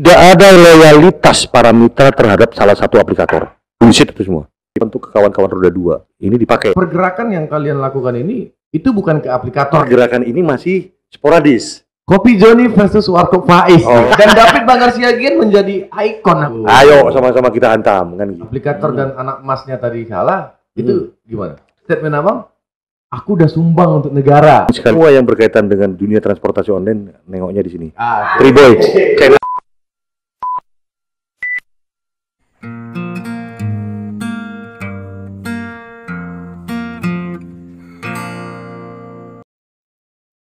Tidak ada loyalitas para mitra terhadap salah satu aplikator. Bullshit itu semua. Untuk kawan-kawan roda 2 ini dipakai. Pergerakan yang kalian lakukan ini itu bukan ke aplikator. Pergerakan ini masih sporadis. Kopi Joni versus Warkop Faiz. Dan David Banggar Siagian menjadi ikon. Ayo sama-sama kita hantam kan gitu. Aplikator dan anak emasnya tadi kalah. Itu gimana? Statement abang? Aku udah sumbang untuk negara. Semua yang berkaitan dengan dunia transportasi online nengoknya di sini. Ah, Triboy.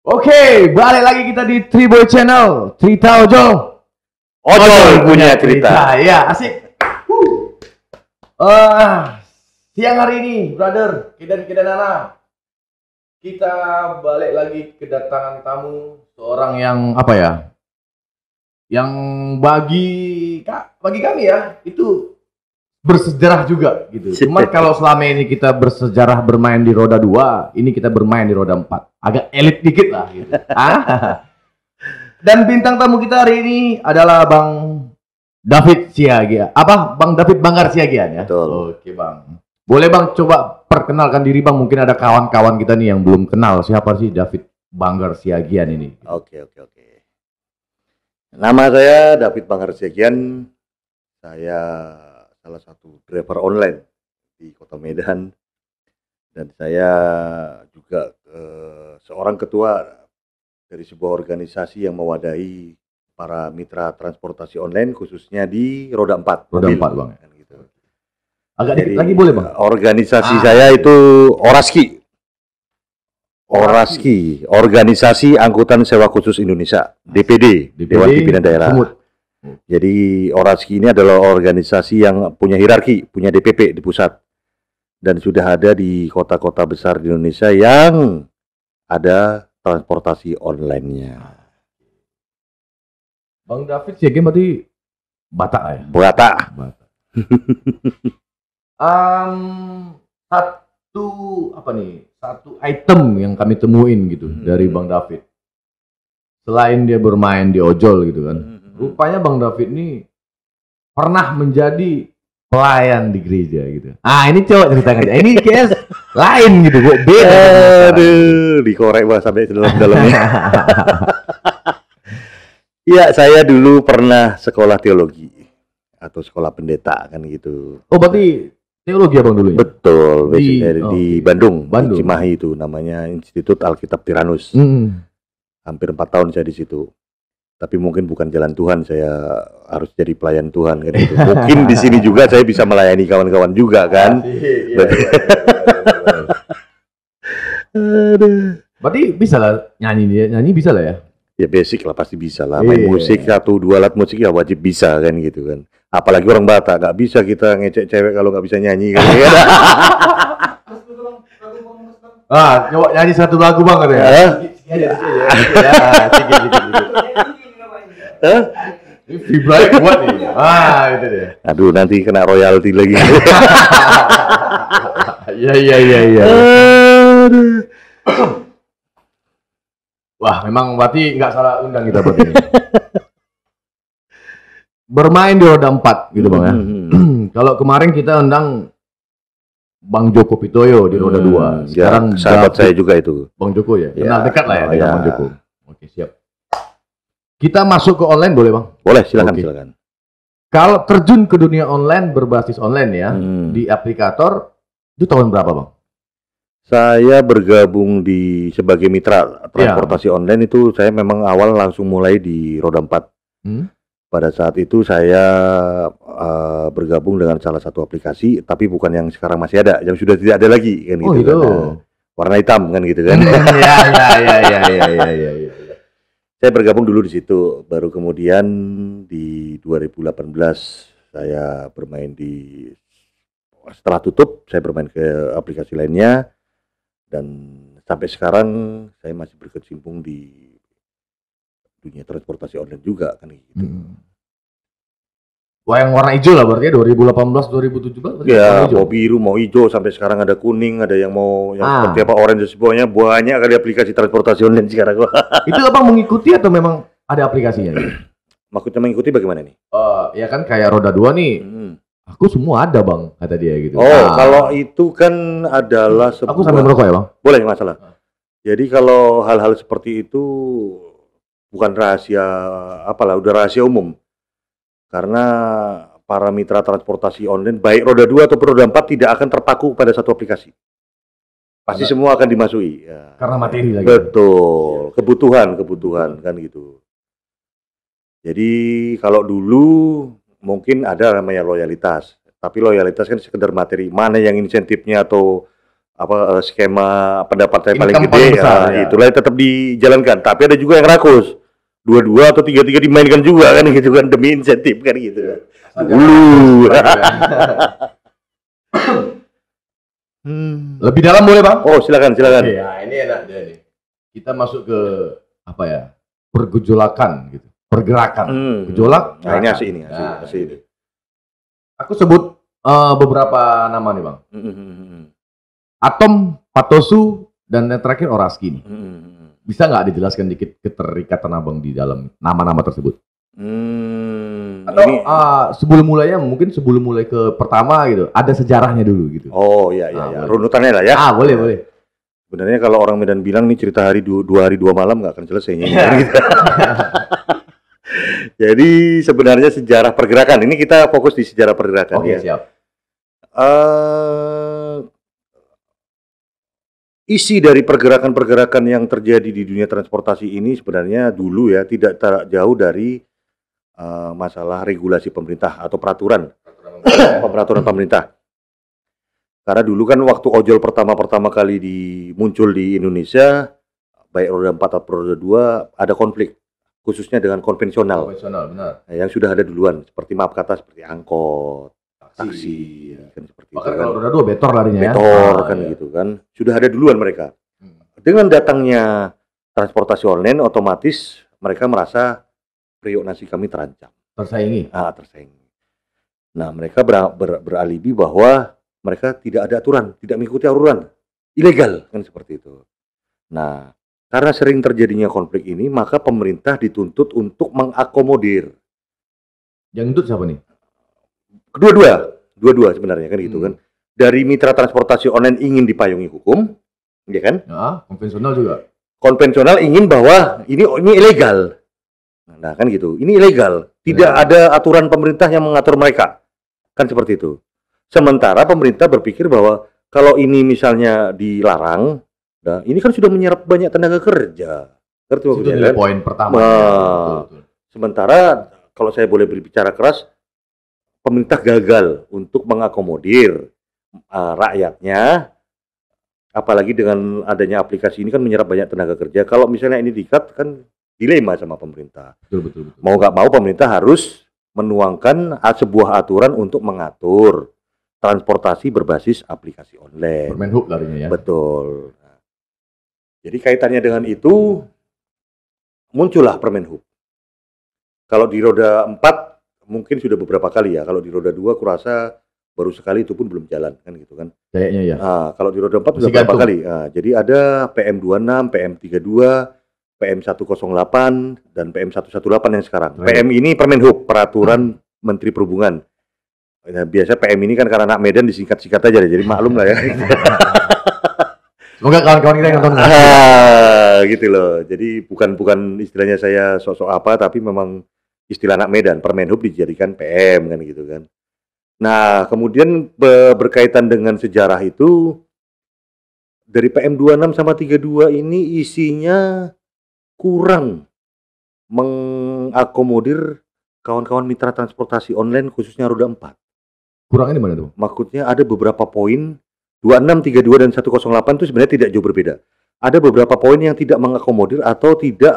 Oke, balik lagi kita di Triboy Channel. Cerita ojol. Ojol punya cerita. Ya, asik. Siang hari ini, brother, Kidan Nana, kita balik lagi kedatangan tamu, seorang yang apa ya? Yang bagi kami ya, itu bersejarah juga gitu. Cuma kalau selama ini kita bersejarah bermain di roda 2, ini kita bermain di roda 4. Agak elit dikit lah gitu. Dan bintang tamu kita hari ini adalah Bang David Siagian. Bang David Banggar Siagian ya? Betul. Oke, Bang. Boleh Bang coba perkenalkan diri Bang, mungkin ada kawan-kawan kita nih yang belum kenal siapa sih David Banggar Siagian ini. Oke. Nama saya David Banggar Siagian. Saya salah satu driver online di Kota Medan. Dan saya juga seorang ketua dari sebuah organisasi yang mewadahi para mitra transportasi online khususnya di roda 4. Roda 4 Bang. Gitu. Agak dikit lagi boleh Bang? Organisasi saya itu Oraski, Organisasi Angkutan Sewa Khusus Indonesia, DPD, Dewan Pimpinan Daerah. Jadi Oraski ini adalah organisasi yang punya hierarki, punya DPP di pusat. Dan sudah ada di kota-kota besar di Indonesia yang ada transportasi online-nya. Bang David Siagian berarti Batak ya? Batak. Satu item yang kami temuin gitu dari Bang David. Selain dia bermain di ojol gitu kan. Rupanya Bang David ini pernah menjadi pelayan di gereja gitu. Ini coba ceritakan. Ini kayak lain gitu, kok beda. Aduh, dikorek banget sampai dalam-dalamnya. Iya, saya dulu pernah sekolah teologi atau sekolah pendeta kan gitu. Oh, berarti teologi ya Bang dulu ya? Betul, di Bandung, di Cimahi itu namanya Institut Alkitab Tiranus. Hampir 4 tahun saya di situ. Tapi mungkin bukan jalan Tuhan, saya harus jadi pelayan Tuhan kan gitu. Mungkin di sini juga saya bisa melayani kawan-kawan juga kan. Berarti bisa lah nyanyi bisa lah ya? Ya basic lah, pasti bisa lah. Main musik 1-2 alat musik ya wajib bisa kan gitu kan. Apalagi orang Batak, nggak bisa kita ngecek cewek kalau nggak bisa nyanyi kan. Coba nyanyi satu lagu Bang katanya. Vibrate kuat nih. Itu dia. Aduh, nanti kena royalti lagi. Iya. Wah, memang berarti nggak salah undang kita berarti. Bermain di roda 4 gitu Bang ya. Kalau kemarin kita undang Bang Joko Pitoyo di roda 2. Sekarang sahabat saya juga itu. Bang Joko ya. Kenal dekat lah ya dengan Bang Joko. Oke, siap. Kita masuk ke online boleh Bang? Boleh, silakan. Kalau terjun ke dunia online berbasis online ya, di aplikator itu tahun berapa Bang? Saya bergabung sebagai mitra transportasi online itu saya memang awal langsung mulai di roda 4. Pada saat itu saya bergabung dengan salah satu aplikasi, tapi bukan yang sekarang masih ada, yang sudah tidak ada lagi kan gitu. Kan. Warna hitam kan gitu kan. Iya. Saya bergabung dulu di situ, baru kemudian di 2018 saya bermain setelah tutup saya bermain ke aplikasi lainnya. Dan sampai sekarang saya masih berkecimpung di dunia transportasi online juga kan gitu. Wah, yang warna hijau lah berarti 2018 2017. Ya, mau biru, mau hijau, sampai sekarang ada kuning, ada yang mau seperti apa orange semuanya, banyak kali aplikasi transportasi online sekarang. Itu Abang mengikuti atau memang ada aplikasinya? Maksudnya mengikuti bagaimana nih? Ya kan kayak roda 2 nih. Aku semua ada bang, kata dia gitu. Kalau itu kan adalah sebuah... Aku sambil merokok ya bang? Boleh, nggak masalah. Jadi kalau hal-hal seperti itu bukan rahasia, apalah, udah rahasia umum. Karena para mitra transportasi online, baik roda 2 atau roda 4 tidak akan terpaku pada satu aplikasi. Pasti semua akan dimasuki. Ya. Karena materi lagi. Betul, kebutuhan kan gitu. Jadi kalau dulu mungkin ada namanya loyalitas, tapi loyalitas kan sekedar materi. Mana yang insentifnya atau apa skema pendapat saya paling gede, itulah yang tetap dijalankan. Tapi ada juga yang rakus, 2-2 atau 3-3 dimainkan juga kan gitu kan, demi insentif kan gitu. Dulu. Lebih dalam boleh bang? Oh silakan. Oke, ya ini enak dia nih. Kita masuk ke apa ya? Pergejolakan gitu. Pergerakan, gejolak. Nah, ini asik ini. Aku sebut beberapa nama nih bang. Atom, Patosu, dan yang terakhir Oraski nih. Bisa nggak dijelaskan dikit keterikatan abang di dalam nama-nama tersebut? Atau sebelum mulai ke pertama gitu, ada sejarahnya dulu gitu. Oh iya. Runutannya lah ya. Boleh. Sebenarnya kalau orang Medan bilang nih cerita dua hari dua malam nggak akan selesai. Gitu. Jadi sebenarnya sejarah pergerakan, ini kita fokus di sejarah pergerakan. Oke, siap. Isi dari pergerakan-pergerakan yang terjadi di dunia transportasi ini sebenarnya dulu ya tidak jauh dari masalah regulasi pemerintah atau peraturan pemerintah. Karena dulu kan waktu ojol pertama kali muncul di Indonesia, baik roda 4 atau roda 2, ada konflik. Khususnya dengan konvensional, benar. Yang sudah ada duluan, seperti maaf kata seperti angkot, taksi, kan seperti bahkan itu. Kalau roda 2 betor larinya gitu kan, sudah ada duluan mereka. Dengan datangnya transportasi online, otomatis mereka merasa periuk nasi kami terancam. Tersaingi. Nah mereka beralibi bahwa mereka tidak ada aturan, tidak mengikuti aturan, ilegal kan seperti itu. Nah karena sering terjadinya konflik ini, maka pemerintah dituntut untuk mengakomodir. Yang nuntut siapa nih? Dua-dua sebenarnya kan gitu kan. Dari mitra transportasi online ingin dipayungi hukum, ya kan? Konvensional juga. Konvensional ingin bahwa ini ilegal. Nah kan gitu, ini ilegal. Tidak ada aturan pemerintah yang mengatur mereka. Kan seperti itu. Sementara pemerintah berpikir bahwa kalau ini misalnya dilarang, nah, ini kan sudah menyerap banyak tenaga kerja. Ngerti maksudnya kan? Poin pertama. Betul. Sementara kalau saya boleh berbicara keras, pemerintah gagal untuk mengakomodir rakyatnya, apalagi dengan adanya aplikasi ini kan menyerap banyak tenaga kerja. Kalau misalnya ini di-cut kan dilema sama pemerintah. Betul. Mau nggak mau pemerintah harus menuangkan sebuah aturan untuk mengatur transportasi berbasis aplikasi online. Permenhub larinya ya. Betul. Jadi kaitannya dengan itu muncullah Permenhub. Kalau di roda 4 mungkin sudah beberapa kali ya. Kalau di roda 2 kurasa baru sekali, itu pun belum jalan kan gitu kan. Kayaknya ya. Kalau di roda 4 sudah beberapa kali. Jadi ada PM26, PM32, PM108 dan PM118 yang sekarang. PM ini Permenhub, Peraturan Menteri Perhubungan. Nah, biasa PM ini kan karena anak Medan disingkat-singkat aja deh, jadi maklum lah ya. Semoga kawan-kawan kita yang nonton gitu loh. Jadi bukan istilahnya saya sok-sok apa, tapi memang istilah anak Medan. Permenhub dijadikan PM kan gitu kan. Nah kemudian berkaitan dengan sejarah itu, dari PM26 sama 32 ini isinya kurang mengakomodir kawan-kawan mitra transportasi online khususnya roda 4. Kurangnya di mana tuh? Maksudnya ada beberapa poin 26, 32, dan 108 itu sebenarnya tidak jauh berbeda. Ada beberapa poin yang tidak mengakomodir atau tidak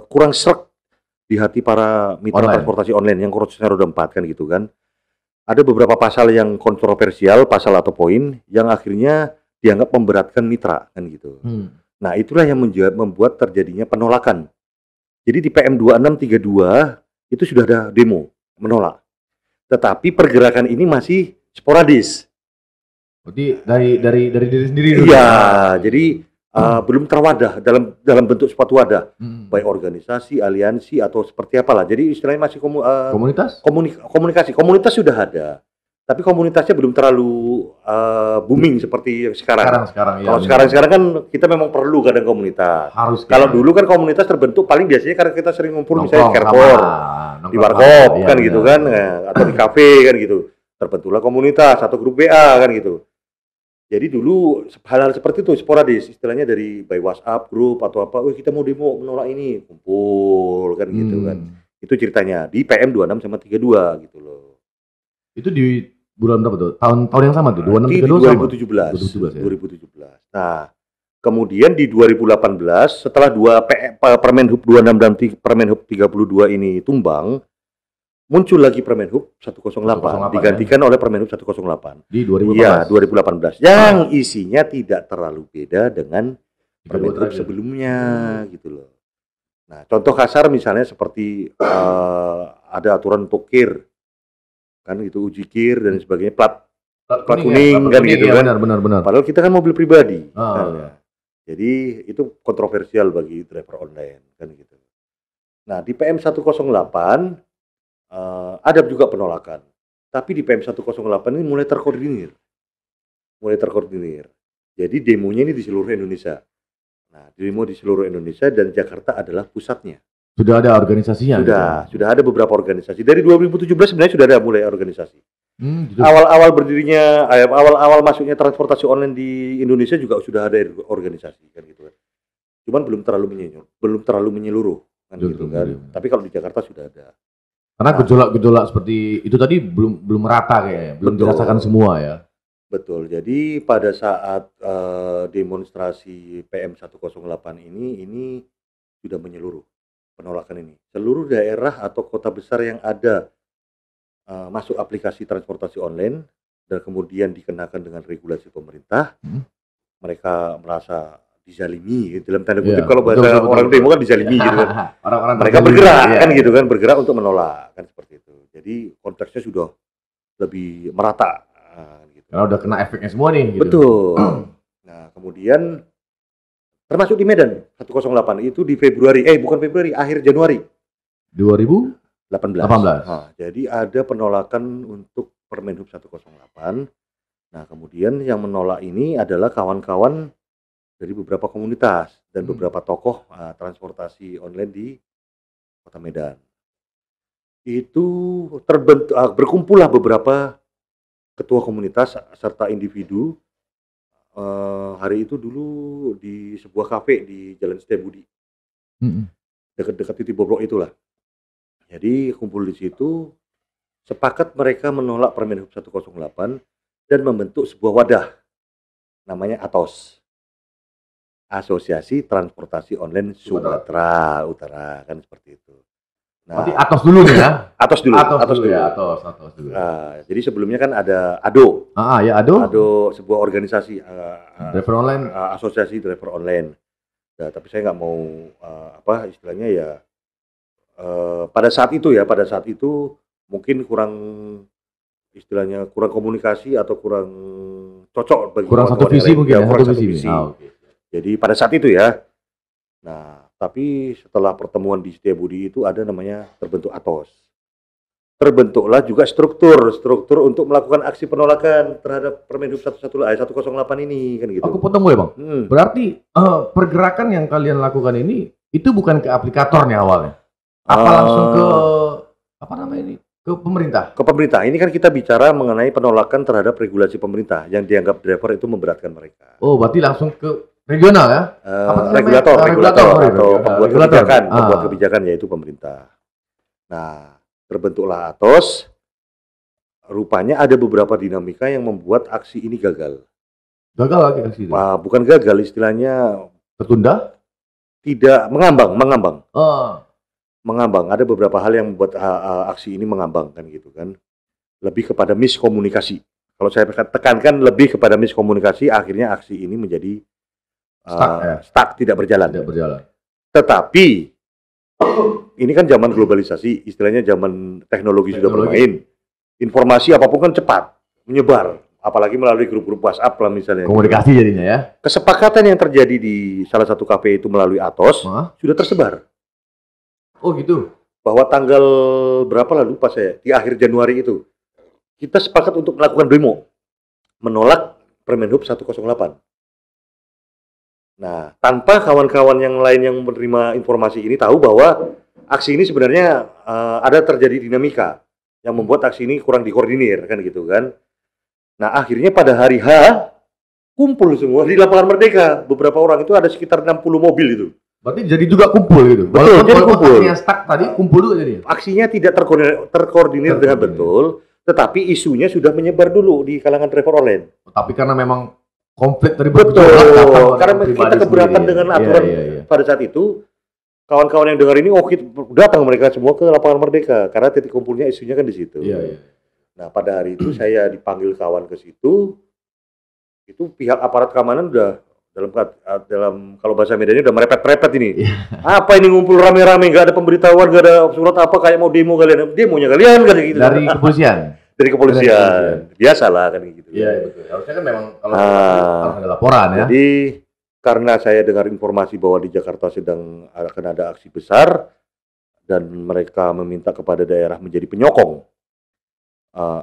kurang sreg di hati para mitra transportasi online yang khususnya roda 4 kan gitu kan. Ada beberapa pasal yang kontroversial, pasal atau poin yang akhirnya dianggap memberatkan mitra kan gitu. Nah itulah yang membuat terjadinya penolakan. Jadi di PM 26, 32 itu sudah ada demo menolak. Tetapi pergerakan ini masih sporadis. Berarti dari diri sendiri dulu. Iya, jadi belum terwadah dalam bentuk suatu wadah, baik organisasi, aliansi atau seperti apalah. Jadi istilahnya masih komunikasi. Komunitas sudah ada, tapi komunitasnya belum terlalu booming seperti yang sekarang. Kalau sekarang kan kita memang perlu kadang komunitas. Kalau dulu kan komunitas terbentuk paling biasanya karena kita sering ngumpul misalnya di Carrefour, di warkop kan gitu kan, atau di kafe kan gitu. Terbentuklah komunitas atau grup WA kan gitu. Jadi dulu hal-hal seperti itu sporadis, istilahnya dari by WhatsApp grup atau apa, kita mau demo menolak ini, kumpul kan gitu kan. Itu ceritanya di PM 26 sama 32 gitu loh. Itu di bulan berapa tuh? Tahun yang sama tuh, 26 32 2017. Nah, kemudian di 2018 setelah Permen Hub 26 dan Permen Hub 32 ini tumbang, muncul lagi Permen Hub 108 digantikan oleh Permen Hub 108 di 2018. Iya, 2018. Yang isinya tidak terlalu beda dengan Permen Hub sebelumnya gitu loh. Nah, contoh kasar misalnya seperti ada aturan untuk KIR. Kan gitu, uji KIR dan sebagainya, plat kuning kan gitu kan. Benar. Padahal kita kan mobil pribadi. Kan, ya. Jadi itu kontroversial bagi driver online kan gitu. Nah, di PM 108 ada juga penolakan, tapi di PM 108 ini mulai terkoordinir. Jadi demonya ini di seluruh Indonesia. Nah, demo di seluruh Indonesia dan Jakarta adalah pusatnya. Sudah ada organisasinya? Sudah ada beberapa organisasi. Dari 2017 sebenarnya sudah ada mulai organisasi. Gitu. Awal masuknya transportasi online di Indonesia juga sudah ada organisasi kan gitu kan. Cuman belum terlalu menyeluruh kan gitu kan. Tapi kalau di Jakarta sudah ada. Karena gejolak-gejolak seperti itu tadi belum merata kayaknya, belum dirasakan semua ya. Betul. Jadi pada saat demonstrasi PM 108 ini sudah menyeluruh penolakan ini. Seluruh daerah atau kota besar yang ada masuk aplikasi transportasi online dan kemudian dikenakan dengan regulasi pemerintah, mereka merasa dizalimi dalam tanda kutip. Kalau bahasa orang demo kan dizalimi gitu kan. Orang-orang mereka bergerak kan gitu kan, bergerak untuk menolak kan seperti itu. Jadi konteksnya sudah lebih merata gitu. Karena udah kena efeknya semua nih gitu. Betul. Nah, kemudian termasuk di Medan 108 itu di akhir Januari 2018. Nah, jadi ada penolakan untuk Permen Hub 108. Nah, kemudian yang menolak ini adalah kawan-kawan dari beberapa komunitas dan beberapa tokoh transportasi online di Kota Medan. Itu berkumpullah beberapa ketua komunitas serta individu hari itu dulu di sebuah kafe di Jalan Setiabudi. Dekat-dekat titik Bobrok itulah. Jadi kumpul di situ, sepakat mereka menolak Permen Hub 108 dan membentuk sebuah wadah namanya ATOS. Asosiasi Transportasi Online Sumatera Utara kan seperti itu. Nah, berarti ATOS dulu nih ya? ATOS dulu. Jadi sebelumnya kan ada ADO. ADO sebuah organisasi driver online, asosiasi driver online. Nah, tapi saya nggak mau istilahnya ya pada saat itu mungkin kurang komunikasi atau kurang cocok bagi kurang satu visi mungkin ya, kurang satu visi. Jadi pada saat itu ya. Nah, tapi setelah pertemuan di Setiabudi itu ada namanya terbentuk ATOS. Terbentuklah juga struktur untuk melakukan aksi penolakan terhadap Permen Hub 108 ini kan gitu. Aku potong boleh, Bang? Berarti pergerakan yang kalian lakukan ini itu bukan ke aplikator nih awalnya. Apa langsung ke ke pemerintah? Ke pemerintah. Ini kan kita bicara mengenai penolakan terhadap regulasi pemerintah yang dianggap driver itu memberatkan mereka. Oh, berarti langsung ke regional ya? Regulator atau pembuat kebijakan yaitu pemerintah. Nah, terbentuklah ATOS. Rupanya ada beberapa dinamika yang membuat aksi ini gagal. Gagal lagi aksi itu? Bukan gagal, istilahnya tertunda? Tidak, mengambang. Mengambang. Ada beberapa hal yang membuat aksi ini mengambang kan gitu kan. Lebih kepada miskomunikasi. Kalau saya tekankan lebih kepada miskomunikasi, akhirnya aksi ini menjadi stuck, tidak berjalan. Tetapi ini kan zaman globalisasi, istilahnya zaman teknologi sudah bermain. Informasi apapun kan cepat menyebar. apalagi melalui grup-grup WhatsApp lah misalnya. Komunikasi jadinya ya. Kesepakatan yang terjadi di salah satu KPI itu melalui Atos sudah tersebar. Oh gitu. Bahwa tanggal berapa lah lupa saya, di akhir Januari itu kita sepakat untuk melakukan demo menolak Permen Hub 108. Nah, tanpa kawan-kawan yang lain yang menerima informasi ini tahu bahwa aksi ini sebenarnya ada terjadi dinamika yang membuat aksi ini kurang dikoordinir kan gitu kan. Nah, akhirnya pada hari H kumpul semua di lapangan Merdeka. Beberapa orang itu ada sekitar 60 mobil itu. Berarti jadi juga kumpul gitu. Betul, jadi kumpul. Aksinya stuck tadi kumpul juga jadi. Aksinya tidak terkoordinir dengan betul, tetapi isunya sudah menyebar dulu di kalangan driver online. Tapi karena memang konflik tadi betul, karena kita keberatan dengan aturan pada saat itu, kawan-kawan yang dengar ini, datang mereka semua ke lapangan Merdeka karena titik kumpulnya isunya kan di situ. Nah, pada hari itu saya dipanggil kawan ke situ, itu pihak aparat keamanan udah dalam kalau bahasa Medannya udah merepet-repet ini. Apa ini ngumpul rame-rame, nggak ada pemberitahuan, nggak ada surat apa, kayak mau demo kalian, demonya kalian kan gitu. Dari kepolisian. Dari kepolisian, biasalah kan gitu. Iya betul. Harusnya kan memang kalau harus ada laporan ya. Jadi karena saya dengar informasi bahwa di Jakarta sedang akan ada aksi besar dan mereka meminta kepada daerah menjadi penyokong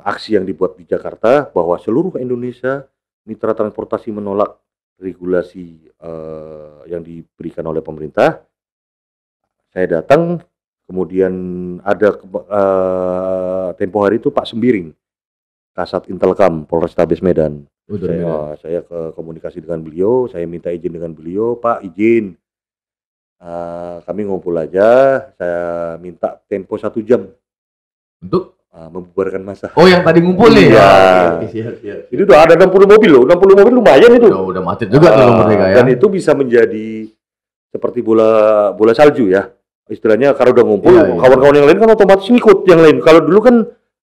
aksi yang dibuat di Jakarta, bahwa seluruh Indonesia mitra transportasi menolak regulasi yang diberikan oleh pemerintah. Saya datang. Kemudian ada tempo hari itu Pak Sembiring, Kasat Intelkam Polrestabes Medan. Saya ke komunikasi dengan beliau, saya minta izin dengan beliau, Pak izin, kami ngumpul aja, saya minta tempo 1 jam untuk membubarkan massa. Oh yang tadi ngumpul nih? Ya. Ini udah ada 60 mobil loh, 60 mobil lumayan itu. Udah macet juga tuh Merdeka ya. Dan itu bisa menjadi seperti bola salju ya. Istilahnya kalau udah ngumpul, kawan-kawan yang lain kan otomatis ngikut yang lain. Kalau dulu kan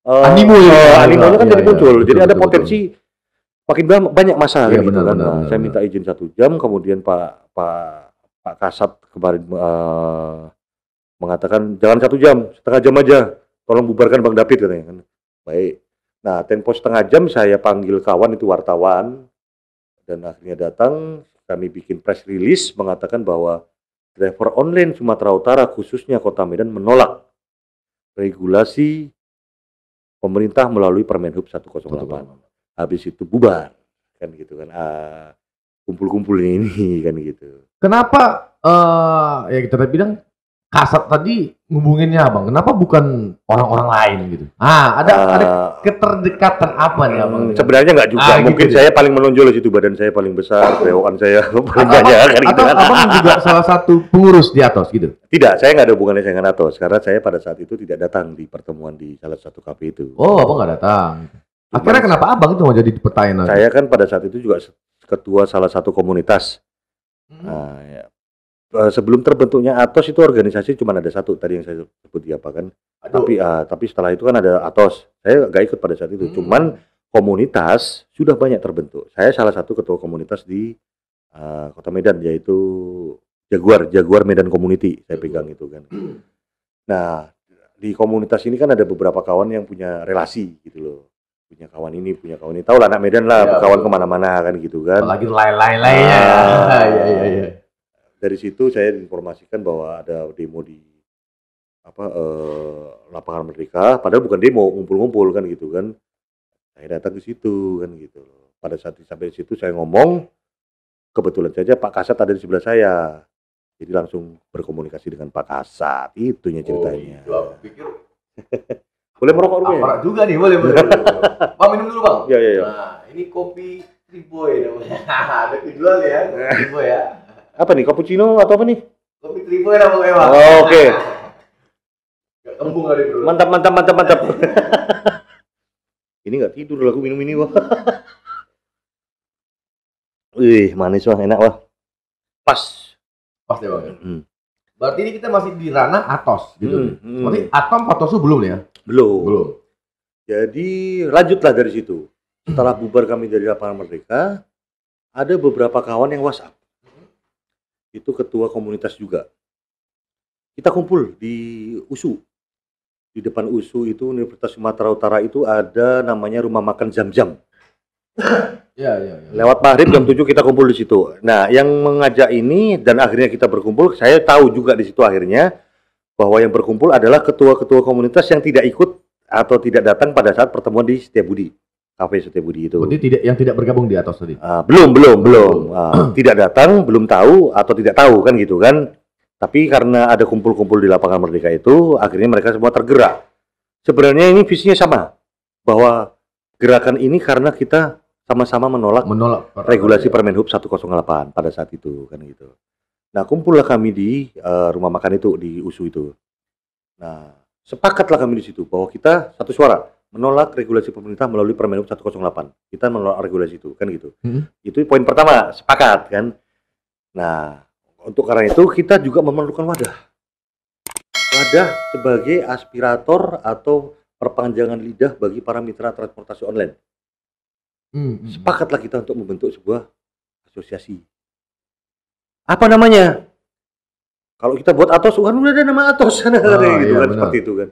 animonya kan jadi muncul, jadi ada potensi makin banyak massa gitu kan. Saya minta izin 1 jam, kemudian Pak Kasat kemarin mengatakan jangan 1 jam, setengah jam aja, tolong bubarkan Bang David katanya kan. Baik. Nah, tempo setengah jam saya panggil kawan itu wartawan dan akhirnya datang, kami bikin press release mengatakan bahwa driver online Sumatera Utara khususnya Kota Medan menolak regulasi pemerintah melalui Permen Hub 108. Habis itu bubar kan gitu kan. Kumpul-kumpulnya ini kan gitu. Kenapa ya kita bilang Kasat tadi ngubunginnya Abang? Kenapa bukan orang-orang lain gitu? Ada keterdekatan apa nih Abang? Sebenarnya nggak juga. Mungkin gitu. Saya paling menonjol di situ, badan saya paling besar, brewokan saya paling banyak kan gitu. Atau Abang juga salah satu pengurus di Atos gitu? Tidak, saya nggak ada hubungannya dengan Atos karena saya pada saat itu tidak datang di pertemuan di salah satu kafe itu. Oh, Abang nggak datang. Akhirnya kenapa Abang itu mau jadi pertanyaan? Saya kan pada saat itu juga ketua salah satu komunitas. Nah, ya. Sebelum terbentuknya Atos itu organisasi cuma ada satu tadi yang saya sebut di apa kan. Tapi setelah itu kan ada Atos. Saya nggak ikut pada saat itu. Cuman komunitas sudah banyak terbentuk. Saya salah satu ketua komunitas di Kota Medan, yaitu Jaguar Medan Community. Saya pegang itu kan. Nah, di komunitas ini kan ada beberapa kawan yang punya relasi gitu loh. Punya kawan ini. Tahu lah anak Medan lah, berkawan kemana-mana kan gitu kan. Apalagi lain-lainnya. Iya. Dari situ saya diinformasikan bahwa ada demo di lapangan Merdeka, padahal bukan demo, ngumpul-ngumpul kan gitu kan. Saya datang ke situ kan gitu. Pada saat sampai di situ saya ngomong, kebetulan saja Pak Kasat ada di sebelah saya. Jadi langsung berkomunikasi dengan Pak Kasat, itunya ceritanya. Pikir boleh merokok dulu ya? Aparat juga nih, boleh. Bang minum dulu Bang. Iya. Nah, ini kopi Triboy namanya. Ada kejual ya, Triboy ya. Apa nih, cappuccino atau apa nih? Kopi Triboy namanya Bang. Oke. Gak kembung kali bro. Mantap. Ini nggak tidur lah, aku minum ini wah. Wih, manis wah, enak wah. Pas deh Bang. Berarti ini kita masih di ranah Atos gitu. Berarti Atos itu belum ya? Belum. Jadi lanjutlah dari situ. Setelah bubar kami dari lapangan Merdeka, ada beberapa kawan yang WhatsApp. Itu ketua komunitas juga. Kita kumpul di USU. Di depan USU itu Universitas Sumatera Utara itu ada namanya rumah makan Zam-Zam. Iya. Lewat maghrib jam 7 kita kumpul di situ. Nah, yang mengajak ini dan akhirnya kita berkumpul, saya tahu juga di situ akhirnya bahwa yang berkumpul adalah ketua-ketua komunitas yang tidak ikut atau tidak datang pada saat pertemuan di Setiabudi, Cafe Setiabudi itu. Berarti yang tidak bergabung di Atos tadi. Belum. Tidak datang, belum tahu atau tidak tahu kan gitu kan. Tapi karena ada kumpul-kumpul di lapangan Merdeka itu, akhirnya mereka semua tergerak. Sebenarnya ini visinya sama, bahwa gerakan ini karena kita sama-sama menolak regulasi Permenhub 108 pada saat itu kan gitu. Nah, kumpullah kami di rumah makan itu di USU itu. Nah, sepakatlah kami di situ bahwa kita satu suara menolak regulasi pemerintah melalui Permenhub 108. Kita menolak regulasi itu kan gitu. Itu poin pertama, sepakat kan. Nah, untuk karena itu kita juga memerlukan wadah sebagai aspirator atau perpanjangan lidah bagi para mitra transportasi online. Sepakatlah kita untuk membentuk sebuah asosiasi. Apa namanya? Kalau kita buat Atos, kan udah ada nama Atos kan, gitu kan, seperti itu kan.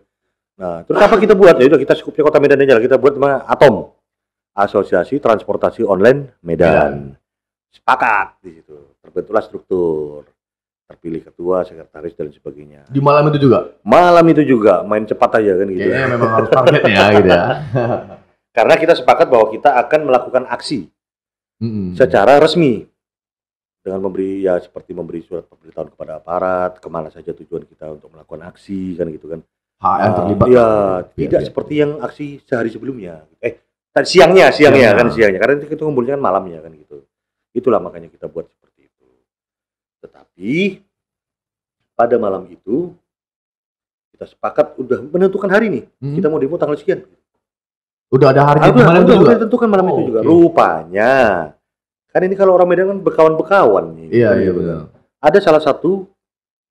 Nah, terus apa kita buat? Ya udah kita skupnya Kota Medan aja lah. Kita buat nama ATOM, Asosiasi Transportasi Online Medan. Sepakat di situ. Terbentuklah struktur. Terpilih ketua, sekretaris dan sebagainya. Di malam itu juga? Malam itu juga, main cepat aja kan gitu. Kayaknya memang harus targetnya gitu ya. Karena kita sepakat bahwa kita akan melakukan aksi secara resmi dengan seperti memberi surat pemberitahuan kepada aparat kemana saja tujuan kita untuk melakukan aksi kan gitu kan. HM terlibat. Tidak seperti yang aksi sehari sebelumnya. Siangnya karena itu kumpulnya kan malamnya kan gitu. Itulah makanya kita buat seperti itu. Tetapi pada malam itu kita sepakat udah menentukan hari nih. Kita mau demo tanggal sekian. Udah ada hari malam itu juga? Udah tentukan malam itu juga. Rupanya, kan ini kalau orang Medan kan berkawan-berkawan nih. Iya benar. Ada salah satu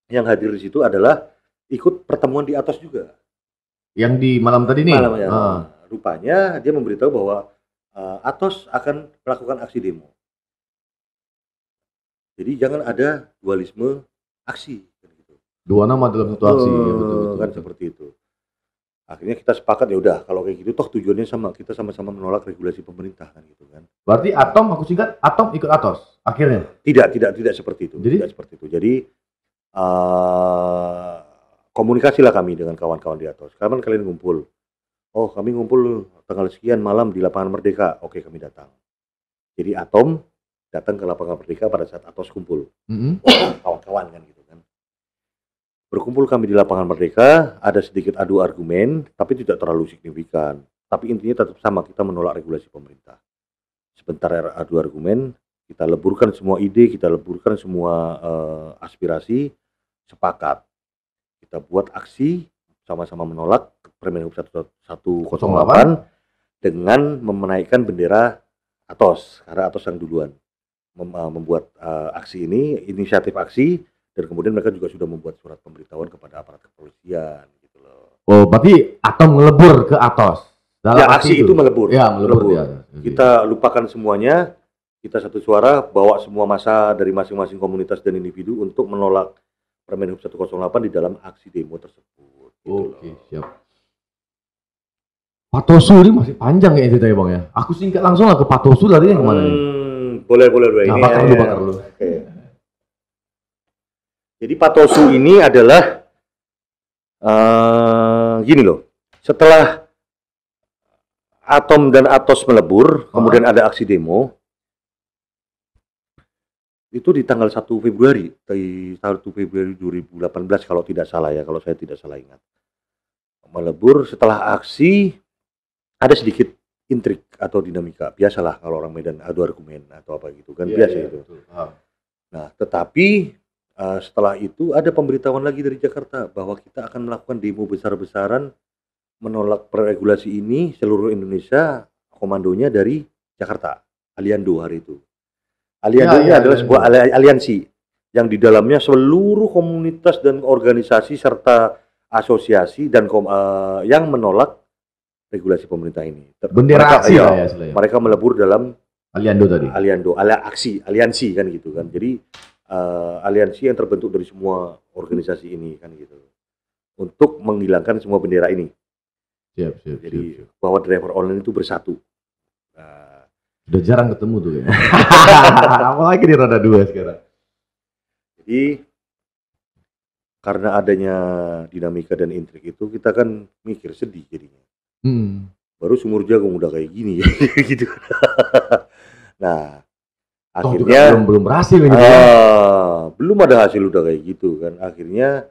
yang hadir di situ adalah ikut pertemuan di Atos juga. Yang di malam tadi nih? Malamnya. Rupanya dia memberitahu bahwa Atos akan melakukan aksi demo. Jadi jangan ada dualisme aksi. Dua nama dalam satu aksi. Betul. Kan seperti itu. Akhirnya kita sepakat ya udah kalau kayak gitu toh tujuannya sama, kita sama-sama menolak regulasi pemerintah kan gitu kan. Berarti Atom, aku singkat, Atom ikut Atos akhirnya? Tidak seperti itu. Tidak seperti itu. Jadi komunikasilah kami dengan kawan-kawan di Atos. Kapan kalian ngumpul? Oh, kami ngumpul tanggal sekian malam di lapangan Merdeka. Oke, kami datang. Jadi Atom datang ke lapangan Merdeka pada saat Atos kumpul. Kawan-kawan kan gitu kan. Berkumpul kami di lapangan Merdeka, ada sedikit adu argumen, tapi tidak terlalu signifikan. Tapi intinya tetap sama, kita menolak regulasi pemerintah. Sebentar adu argumen, kita leburkan semua ide, kita leburkan semua aspirasi, sepakat. Kita buat aksi, sama-sama menolak Permenhub 108 dengan menaikkan bendera Atos, karena Atos yang duluan membuat aksi ini, inisiatif aksi. Dan kemudian mereka juga sudah membuat surat pemberitahuan kepada aparat kepolisian gitu loh. Oh, berarti Atom melebur ke Atos. Ya, aksi itu melebur. Ya, melebur. Ya. Kita lupakan semuanya, kita satu suara bawa semua massa dari masing-masing komunitas dan individu untuk menolak Permenhub 108 di dalam aksi demo tersebut. Gitu Oke, siap. Patosu ini masih panjang ya ceritanya Bang ya. Aku singkat langsung lah ke Patosu larinya kemana nih? Boleh. Nah, bakar dulu. Okay. Jadi Patosu ini adalah gini loh, setelah Atom dan Atos melebur, kemudian ada aksi demo, itu di tanggal 1 Februari 2018 kalau tidak salah ya, kalau saya tidak salah ingat. Melebur setelah aksi, ada sedikit intrik atau dinamika, biasalah kalau orang Medan adu argumen atau apa gitu kan, biasa itu. Nah, tetapi setelah itu ada pemberitahuan lagi dari Jakarta bahwa kita akan melakukan demo besar-besaran menolak regulasi ini seluruh Indonesia, komandonya dari Jakarta, Aliando hari itu. Aliando ini adalah sebuah aliansi yang di dalamnya seluruh komunitas dan organisasi serta asosiasi dan yang menolak regulasi pemerintah ini. Bendera aksi ya. Mereka melebur dalam Aliando tadi. Aliansi kan gitu kan. Jadi aliansi yang terbentuk dari semua organisasi ini kan gitu, untuk menghilangkan semua bendera ini. Jadi bahwa driver online itu bersatu. Udah jarang ketemu tuh ya. Apalagi di roda 2 sekarang. Jadi karena adanya dinamika dan intrik itu kita kan mikir sedih jadinya. Baru sumur jagung udah kayak gini gitu. Nah, akhirnya belum berhasil gitu. Belum ada hasil udah kayak gitu kan. Akhirnya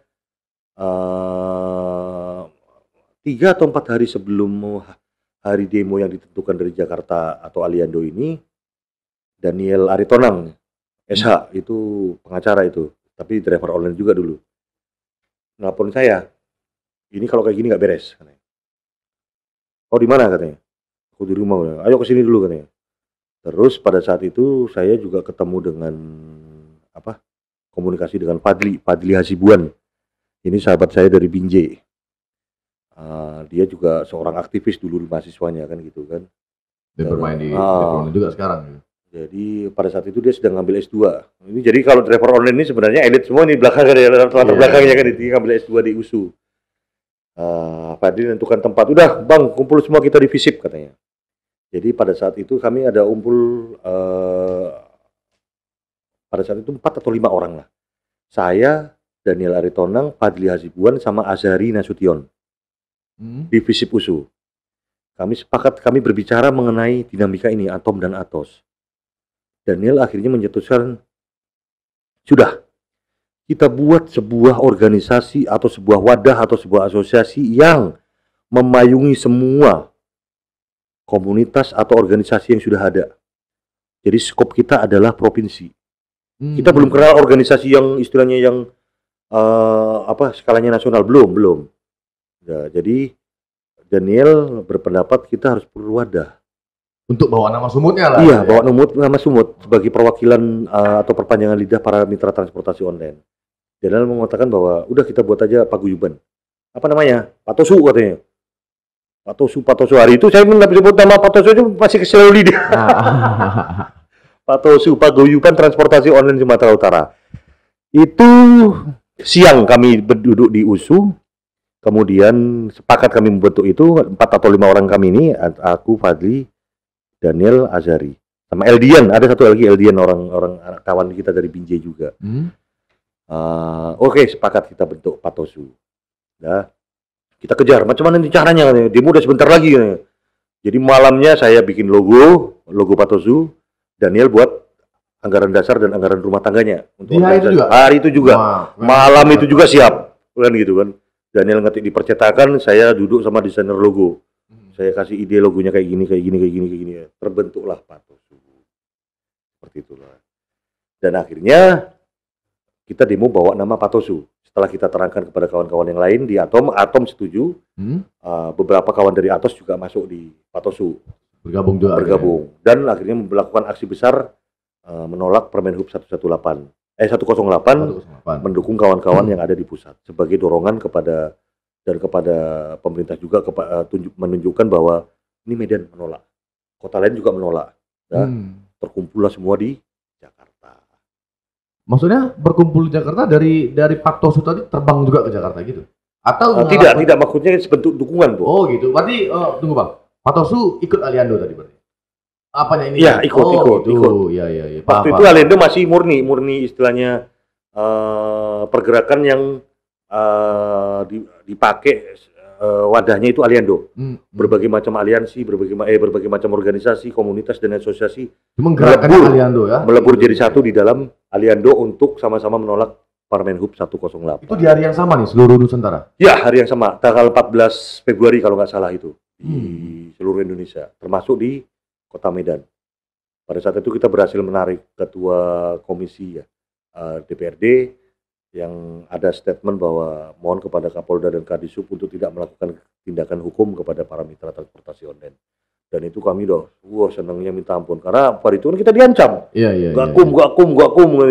3 atau 4 hari sebelum hari demo yang ditentukan dari Jakarta atau Aliando ini, Daniel Aritonang SH itu pengacara itu, tapi driver online juga dulu. Nelpon saya, ini kalau kayak gini nggak beres katanya. Oh di mana katanya? Aku di rumah. Ayo ke sini dulu katanya. Terus pada saat itu saya juga ketemu dengan komunikasi dengan Fadli Hasibuan. Ini sahabat saya dari Binjai. Dia juga seorang aktivis dulu mahasiswanya kan gitu kan. Dan bermain di driver online juga sekarang. Jadi pada saat itu dia sedang ngambil S2. Ini jadi kalau driver online ini sebenarnya elit semua nih belakang kan, latar belakangnya kan dia ngambil S2 di USU. Fadli menentukan tempat, udah bang kumpul semua kita di FISIP katanya. Jadi pada saat itu kami ada kumpul pada saat itu 4 atau 5 orang lah. Saya, Daniel Aritonang, Fadli Hasibuan sama Azhari Nasution di FISIP USU. Kami sepakat, kami berbicara mengenai dinamika ini, Atom dan Atos. Daniel akhirnya mencetuskan, sudah, kita buat sebuah organisasi atau sebuah wadah atau sebuah asosiasi yang memayungi semua komunitas atau organisasi yang sudah ada. Jadi skop kita adalah provinsi. Kita belum kenal organisasi yang istilahnya yang skalanya nasional, belum. Ya, jadi Daniel berpendapat kita harus perlu wadah. Untuk bawa nama sumutnya lah. Iya, bawa nama sumut sebagai perwakilan atau perpanjangan lidah para mitra transportasi online. Daniel mengatakan bahwa udah kita buat aja paguyuban. Apa namanya? Patosu katanya. Patosu hari itu saya nggak bisa sebut nama Patosu itu masih kesel lidah. Patosu, paguyuban transportasi online Sumatera Utara. Itu siang kami berduduk di USU. Kemudian sepakat kami membentuk itu 4 atau 5 orang kami ini, aku, Fadli, Daniel, Azhari, sama Eldian, ada satu lagi Eldian, orang kawan kita dari Binjai juga. Oke, sepakat kita bentuk Patosu. Nah, kita kejar, macam mana nih caranya? Demo udah sebentar lagi. Jadi malamnya saya bikin logo Patosu, Daniel buat anggaran dasar dan anggaran rumah tangganya. Untuk hari itu juga, malam itu juga siap, kan gitu kan. Daniel ngetik di percetakan, saya duduk sama desainer logo. Saya kasih ide logonya kayak gini. Terbentuklah Patosu. Seperti itulah. Dan akhirnya kita demo bawa nama Patosu. Setelah kita terangkan kepada kawan-kawan yang lain di Atom setuju. Beberapa kawan dari Atos juga masuk di Patosu. Bergabung. Dan akhirnya melakukan aksi besar menolak Permen Hub 108, mendukung kawan-kawan yang ada di pusat sebagai dorongan kepada pemerintah juga menunjukkan bahwa ini Medan menolak, kota lain juga menolak. Terkumpullah semua di Jakarta. Maksudnya berkumpul di Jakarta dari Patosu tadi terbang juga ke Jakarta gitu? Atau tidak maksudnya sebentuk dukungan, Bu. Oh gitu. Berarti tunggu Bang. Patosu ikut Aliando tadi berarti. Apanya ini? Iya, ikut. Iya. Waktu itu Aliando masih murni istilahnya pergerakan yang dipakai wadahnya itu Aliando. Berbagai macam aliansi, berbagai macam organisasi, komunitas dan asosiasi melebur jadi satu di dalam Aliando untuk sama-sama menolak Permen Hub 108. Itu di hari yang sama nih seluruh Nusantara? Ya, hari yang sama, tanggal 14 Februari kalau nggak salah itu di seluruh Indonesia, termasuk di Kota Medan. Pada saat itu kita berhasil menarik ketua komisi DPRD yang ada statement bahwa mohon kepada Kapolda dan Kadisub untuk tidak melakukan tindakan hukum kepada para mitra transportasi online. Dan itu kami senangnya minta ampun karena pada itu kan kita diancam. Gak kum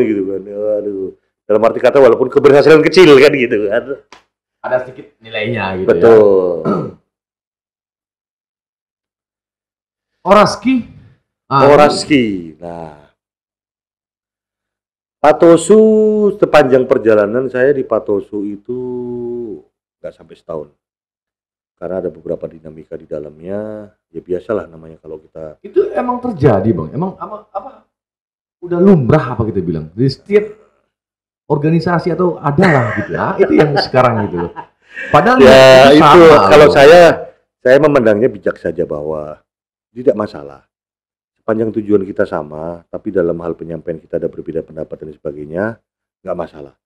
gitu kan. Aduh. Dalam arti kata walaupun keberhasilan kecil kan gitu kan. Ada sedikit nilainya gitu. Betul. Ya. Oraski. Nah, Patosu sepanjang perjalanan saya di Patosu itu nggak sampai setahun. karena ada beberapa dinamika di dalamnya. Ya biasalah namanya kalau kita. Itu emang terjadi Bang? Emang apa udah lumrah apa kita bilang? Di setiap organisasi atau adalah gitu ya? Itu yang sekarang gitu loh. Padahal Ya itu sama kalau loh. saya memandangnya bijak saja bahwa tidak masalah. Sepanjang tujuan kita sama, tapi dalam hal penyampaian kita ada berbeda pendapat dan sebagainya, nggak masalah.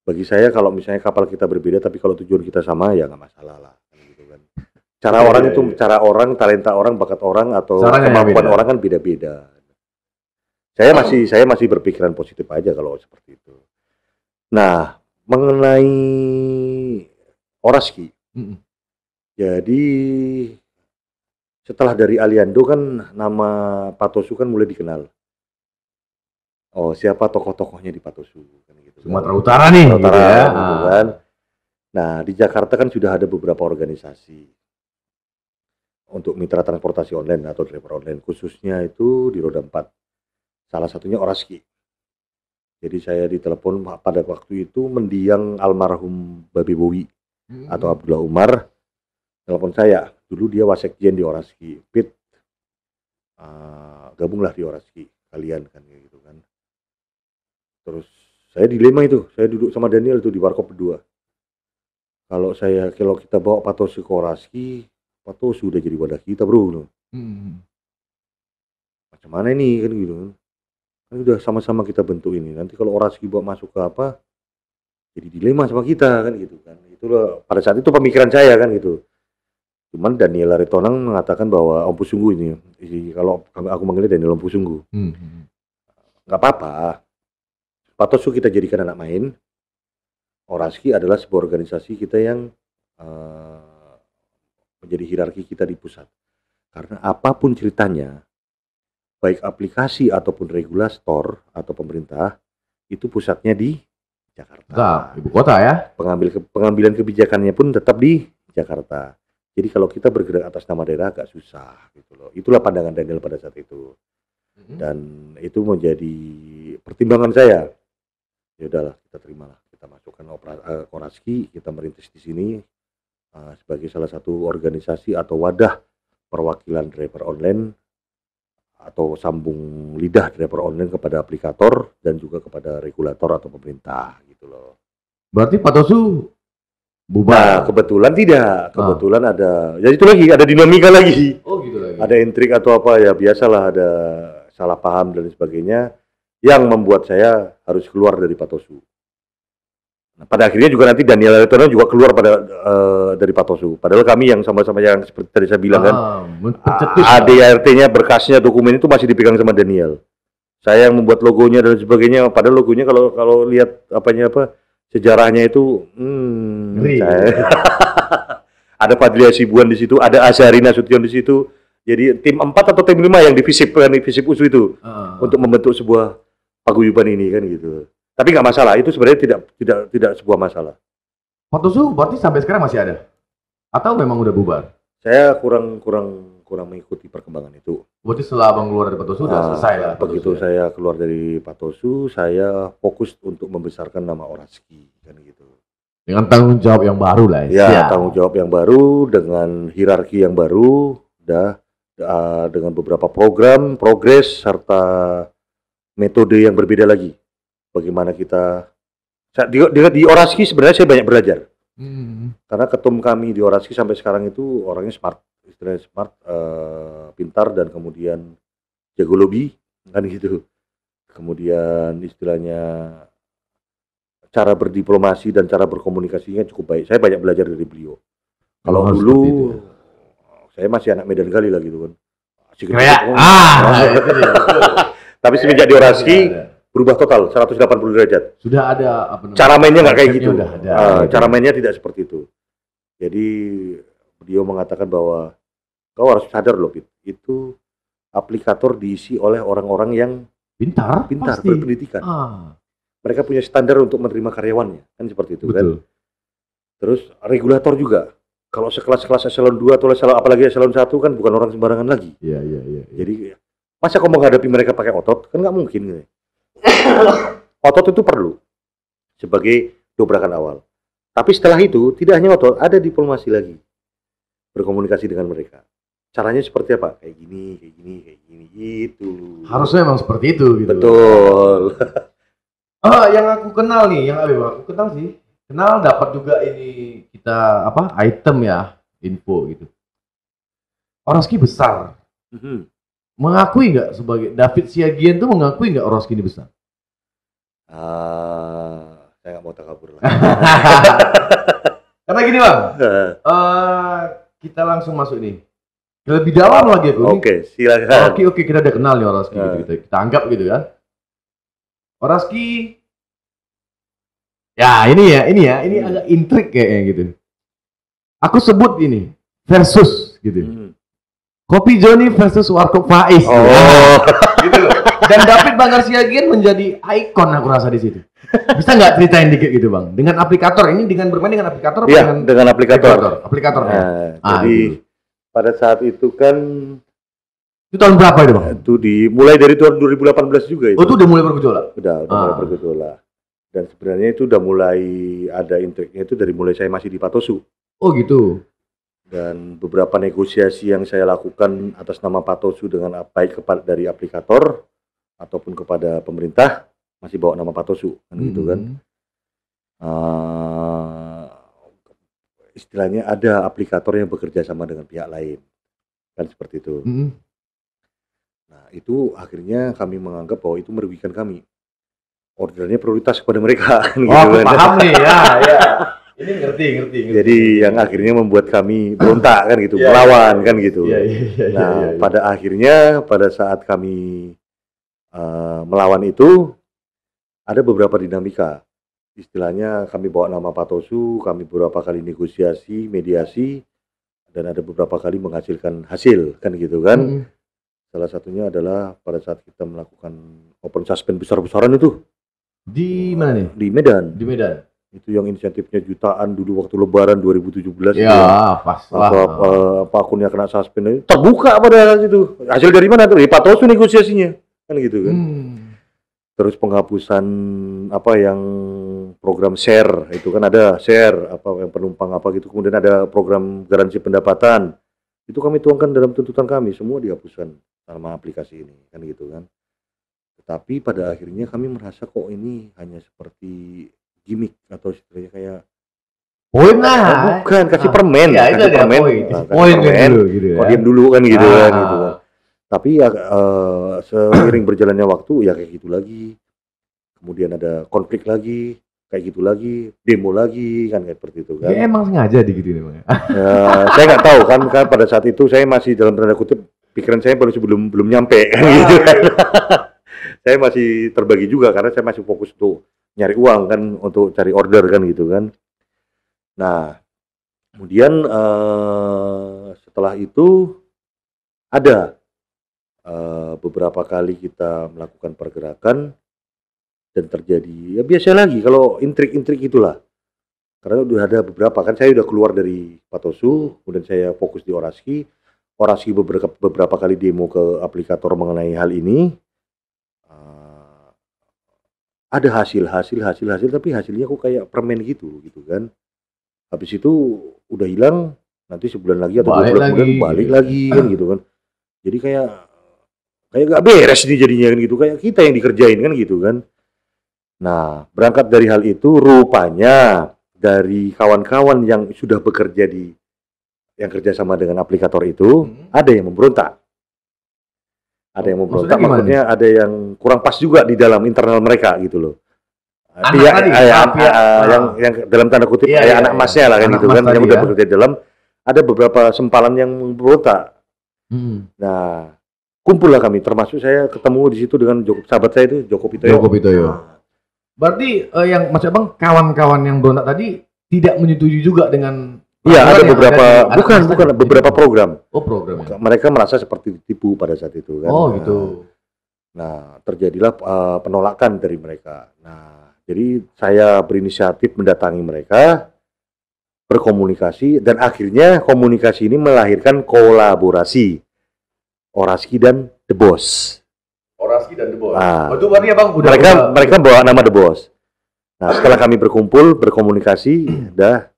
Bagi saya kalau misalnya kapal kita berbeda, tapi kalau tujuan kita sama, ya nggak masalah lah. Kan gitu kan. Cara Iya, orang iya, itu, iya. cara orang, talenta orang, bakat orang, atau Caranya yang kemampuan beda. orang kan beda-beda. Saya masih berpikiran positif aja kalau seperti itu. Nah, mengenai Oraski, Mm-mm. jadi setelah dari Aliando kan nama Patosu kan mulai dikenal. Oh, siapa tokoh-tokohnya di Patosu kan gitu kan. Sumatera Utara nih Sumatera gitu Utara ya. gitu kan. Nah, di Jakarta kan sudah ada beberapa organisasi untuk mitra transportasi online atau driver online, khususnya itu di roda 4. Salah satunya Oraski. Jadi saya ditelepon pada waktu itu mendiang almarhum Babe Bowi atau Abdullah Umar, telepon saya. Dulu dia wasekjen di Oraski. Pit, gabunglah di Oraski kalian kan gitu kan. Terus saya dilema itu, saya duduk sama Daniel itu di warkop berdua. Kalau kita bawa Patosu ke Oraski, Patosu sudah jadi wadah kita bro. Macam mana ini kan gitu kan. Kan udah sama-sama kita bentuk ini. Nanti kalau Oraski bawa masuk ke apa, jadi dilema sama kita kan gitu kan. Itulah pada saat itu pemikiran saya kan gitu. Cuman Daniel Aritonang mengatakan bahwa Om Pusunggu ini, kalau aku manggilnya Daniel Om Pusunggu, nggak apa-apa. Patosu kita jadikan anak main. Oraski adalah sebuah organisasi kita yang menjadi hierarki kita di pusat. Karena apapun ceritanya, baik aplikasi ataupun regulator atau pemerintah, itu pusatnya di Jakarta. Tetap, ibu kota ya. Pengambilan kebijakannya pun tetap di Jakarta. Jadi kalau kita bergerak atas nama daerah agak susah gitu loh. Itulah pandangan Daniel pada saat itu. Dan itu menjadi pertimbangan saya. Ya udahlah, kita terimalah, kita masukkan Oraski, kita merintis di sini sebagai salah satu organisasi atau wadah perwakilan driver online atau sambung lidah driver online kepada aplikator dan juga kepada regulator atau pemerintah gitu loh. Berarti Patosu bubar. Nah, kebetulan tidak, kebetulan ada, ya itu lagi, ada dinamika lagi. Oh gitu lagi. Ada intrik atau apa ya, biasalah ada salah paham dan sebagainya yang membuat saya harus keluar dari Patosu. Nah, pada akhirnya juga nanti Daniel Aritonang juga keluar dari Patosu. Padahal kami yang sama-sama yang seperti tadi saya bilang kan, ADART-nya, berkasnya, dokumen itu masih dipegang sama Daniel. Saya yang membuat logonya dan sebagainya. Padahal logonya kalau lihat sejarahnya itu, ada Fadlia Sibuan di situ, ada Azhari Nasution di situ. Jadi tim 4 atau tim 5 yang di FISIP USU itu untuk membentuk sebuah paguyuban ini kan gitu. Tapi nggak masalah, itu sebenarnya tidak sebuah masalah. Patosu berarti sampai sekarang masih ada? Atau memang udah bubar? Saya kurang mengikuti perkembangan itu. Berarti setelah Abang keluar dari Patosu udah selesai lah? Begitu saya keluar dari Patosu, saya fokus untuk membesarkan nama Oraski kan gitu. Dengan tanggung jawab yang baru lah ya. Tanggung jawab yang baru, dengan hierarki yang baru, dengan beberapa program, progres, serta metode yang berbeda lagi. Bagaimana kita di Oraski sebenarnya saya banyak belajar. Karena ketum kami di Oraski sampai sekarang itu orangnya smart, istilahnya smart, pintar dan kemudian jago lobby kan gitu. Kemudian istilahnya cara berdiplomasi dan cara berkomunikasinya cukup baik. Saya banyak belajar dari beliau. Kalau dulu saya masih anak Medan kali lah gitu kan. Tapi semenjak di Oraski berubah total 180 derajat. Sudah ada cara mainnya nggak kayak gitu. Cara mainnya tidak seperti itu. Jadi beliau mengatakan bahwa kau harus sadar loh, Pit, itu aplikator diisi oleh orang-orang yang pintar, berpendidikan. Mereka punya standar untuk menerima karyawannya, kan seperti itu. Betul. Kan. Terus regulator juga. Kalau sekelas-kelas eselon 2 atau apalagi eselon 1 kan bukan orang sembarangan lagi. Iya. Jadi masa kau menghadapi mereka pakai otot? Kan nggak mungkin. Gitu. Otot itu perlu sebagai dobrakan awal. Tapi setelah itu tidak hanya otot, ada diplomasi lagi. berkomunikasi dengan mereka. Caranya seperti apa? Kayak gini gitu. Harusnya memang seperti itu gitu. Betul. Yang aku kenal nih, yang aku kenal sih. Kenal dapat juga ini kita item ya, info gitu. Oroski besar. Mengakui nggak sebagai David Siagian tuh mengakui nggak Oroski ini besar? Saya nggak mau takabur lah. Karena gini bang, kita langsung masuk nih. Lebih dalam lagi aku. Oke, silakan. Oke, kita udah kenal nih Oroski gitu. Kita anggap gitu kan. Oroski, ya ini agak intrik kayaknya gitu. Aku sebut ini versus gitu. Kopi Joni versus Warkop Faiz. Gitu loh. Dan David Banggar Siagian menjadi ikon aku rasa di situ. Bisa nggak ceritain dikit gitu bang? Dengan aplikator ini, dengan bermain dengan aplikator? Iya, dengan aplikator. Aplikatornya. Jadi gitu. Pada saat itu kan itu tahun berapa itu bang? Itu mulai dari tahun 2018 juga itu. Oh itu udah mulai bergejolak? Udah mulai bergejolak. Dan sebenarnya itu udah mulai ada intriknya itu dari mulai saya masih di Patosu. Oh gitu. Dan beberapa negosiasi yang saya lakukan atas nama Patosu dengan baik kepada dari aplikator ataupun kepada pemerintah masih bawa nama Patosu kan gitu kan. Istilahnya ada aplikator yang bekerja sama dengan pihak lain kan seperti itu. Nah itu akhirnya kami menganggap bahwa itu merugikan kami. Ordernya prioritas kepada mereka. Gitu kan. Paham nih ya. Ini ngerti. Jadi yang akhirnya membuat kami berontak kan gitu, melawan kan gitu. Nah pada akhirnya pada saat kami melawan itu ada beberapa dinamika. Istilahnya kami bawa nama Patosu, kami beberapa kali negosiasi, mediasi, dan ada beberapa kali menghasilkan hasil kan gitu kan. Salah satunya adalah pada saat kita melakukan open suspend besar-besaran itu. Di mana nih? Di Medan. Itu yang insentifnya jutaan dulu waktu Lebaran 2017. Ya, pas lah. Apa akunnya kena suspend terbuka pada saat itu. Hasil dari mana tuh? Dari Patosu negosiasinya kan gitu kan. Terus penghapusan yang program share itu kan ada share yang penumpang gitu, kemudian ada program garansi pendapatan itu kami tuangkan dalam tuntutan kami, semua dihapuskan sama aplikasi ini kan gitu kan. Tetapi pada akhirnya kami merasa kok ini hanya seperti gimmick atau istilahnya kayak poin lah. Bukan, kasih permen. Ya, kasih permen. Poin dulu gitu ya. Diam dulu kan gitu kan gitu kan. Tapi ya seiring berjalannya waktu ya kayak gitu lagi. Kemudian ada konflik lagi, kayak gitu lagi, demo lagi kan kayak seperti itu kan. Ya emang sengaja digituin emang. Saya nggak tahu kan pada saat itu saya masih dalam tanda kutip pikiran saya belum nyampe kan gitu kan. Saya masih terbagi juga karena saya masih fokus tuh nyari uang kan, untuk cari order kan gitu kan. Nah kemudian setelah itu ada beberapa kali kita melakukan pergerakan dan terjadi ya biasa lagi kalau intrik-intrik itulah, karena udah ada beberapa kan, saya udah keluar dari Patosu, kemudian saya fokus di Oroski beberapa kali demo ke aplikator mengenai hal ini. Ada hasil tapi hasilnya kok kayak permen gitu kan. Habis itu udah hilang, nanti sebulan lagi atau 2 bulan kemudian balik lagi kan gitu kan. Jadi kayak gak beres nih jadinya kan gitu, kayak kita yang dikerjain kan gitu kan. Nah berangkat dari hal itu rupanya dari kawan-kawan yang sudah bekerja yang kerjasama dengan aplikator itu ada yang memberontak. Ada yang memberontak, maksudnya ada yang kurang pas juga di dalam internal mereka gitu loh. Yang dalam tanda kutip kayak anak emasnya lah kan gitu kan, yang udah bekerja di dalam, ada beberapa sempalan yang memberontak. Nah, kumpul lah kami, termasuk saya ketemu di situ dengan sahabat saya itu Joko Pitoyo. Berarti yang Mas Abang, kawan-kawan yang berontak tadi tidak menyetujui juga dengan ada beberapa, beberapa program. Oh, program. Mereka merasa seperti ditipu pada saat itu kan. Oh, gitu. Nah, terjadilah penolakan dari mereka. Nah, jadi saya berinisiatif mendatangi mereka, berkomunikasi, dan akhirnya komunikasi ini melahirkan kolaborasi Oroski dan The Boss. Oroski dan The Boss. Nah, itu berarti Abang mereka bawa nama The Boss. Nah, setelah kami berkumpul, berkomunikasi,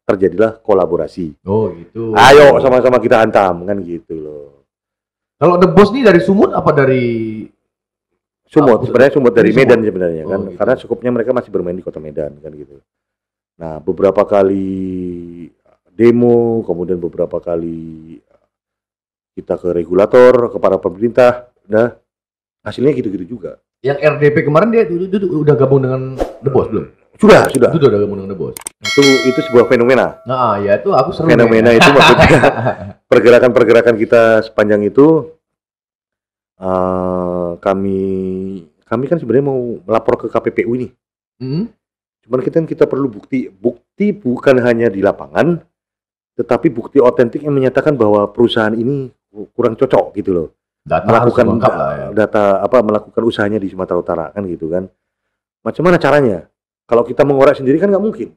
terjadilah kolaborasi. Oh gitu. Ayo sama-sama kita hantam, kan gitu loh. Kalau The Boss nih dari Sumut apa dari Sumut? Sebenarnya Sumut dari Sumut. Medan sebenarnya kan, gitu. karena cukupnya mereka masih bermain di kota Medan kan gitu. Nah, beberapa kali demo, kemudian beberapa kali kita ke regulator, ke para pemerintah, nah hasilnya gitu-gitu juga. Yang RDP kemarin dia udah gabung dengan The Boss belum? Sudah. Itu udah gabung dengan The Boss. Itu sebuah fenomena. Nah, ya itu aku seru. Fenomena itu maksudnya pergerakan-pergerakan kita sepanjang itu kami kan sebenarnya mau melapor ke KPPU ini. Cuman kita perlu bukti bukan hanya di lapangan, tetapi bukti otentik yang menyatakan bahwa perusahaan ini kurang cocok gitu loh. Melakukan melakukan usahanya di Sumatera Utara kan gitu kan. Macam mana caranya? Kalau kita mengorek sendiri kan nggak mungkin.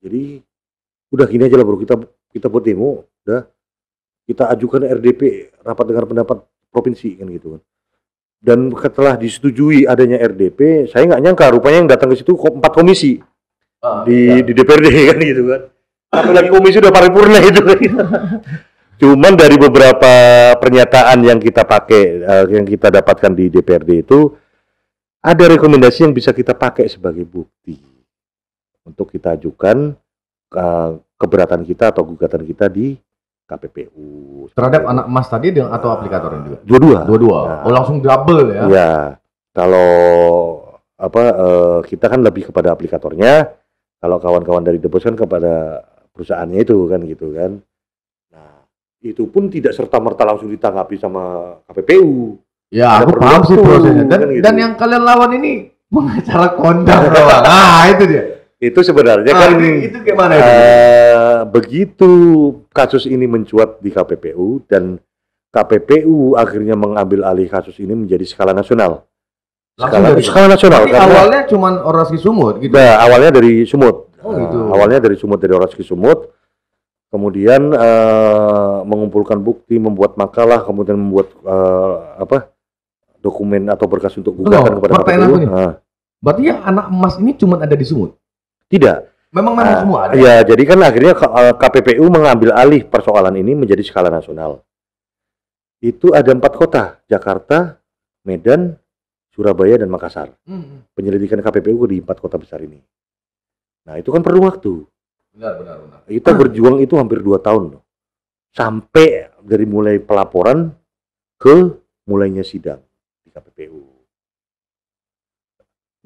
Jadi udah gini aja lah bro, kita buat demo, udah kita ajukan RDP, rapat dengar pendapat provinsi kan gitu kan. Dan setelah disetujui adanya RDP, saya nggak nyangka rupanya yang datang ke situ 4 komisi di DPRD kan gitu kan. Apalagi komisi udah paripurna itu kan. Cuman dari beberapa pernyataan yang kita pakai, yang kita dapatkan di DPRD itu, ada rekomendasi yang bisa kita pakai sebagai bukti untuk kita ajukan keberatan kita atau gugatan kita di KPPU. Terhadap anak emas tadi atau aplikatornya juga? Dua-dua. Nah. Oh langsung double ya? Ya, kalau kita kan lebih kepada aplikatornya, kalau kawan-kawan dari The Boss kan kepada perusahaannya itu kan gitu kan. Nah, itu pun tidak serta-merta langsung ditanggapi sama KPPU. Ya, aku paham sih prosesnya. Dan yang kalian lawan ini pengacara kondang, bro. Nah, itu dia. Itu sebenarnya kan itu gimana itu? Begitu kasus ini mencuat di KPPU dan KPPU akhirnya mengambil alih kasus ini menjadi skala nasional. Skala nasional. Tapi awalnya cuma Oraski Sumut gitu. Nah, awalnya dari Sumut. Gitu. Awalnya dari Oraski Sumut. Kemudian mengumpulkan bukti, membuat makalah, kemudian membuat dokumen atau berkas untuk gugatan kepada KPPU. Berarti yang anak emas ini cuma ada di Sumut? Tidak. Memang semua ada? Ya, jadi kan akhirnya KPPU mengambil alih persoalan ini menjadi skala nasional. Itu ada 4 kota, Jakarta, Medan, Surabaya, dan Makassar. Penyelidikan KPPU di 4 kota besar ini. Nah, itu kan perlu waktu. Benar. Kita berjuang itu hampir 2 tahun. Sampai dari mulai pelaporan ke mulainya sidang di KPPU.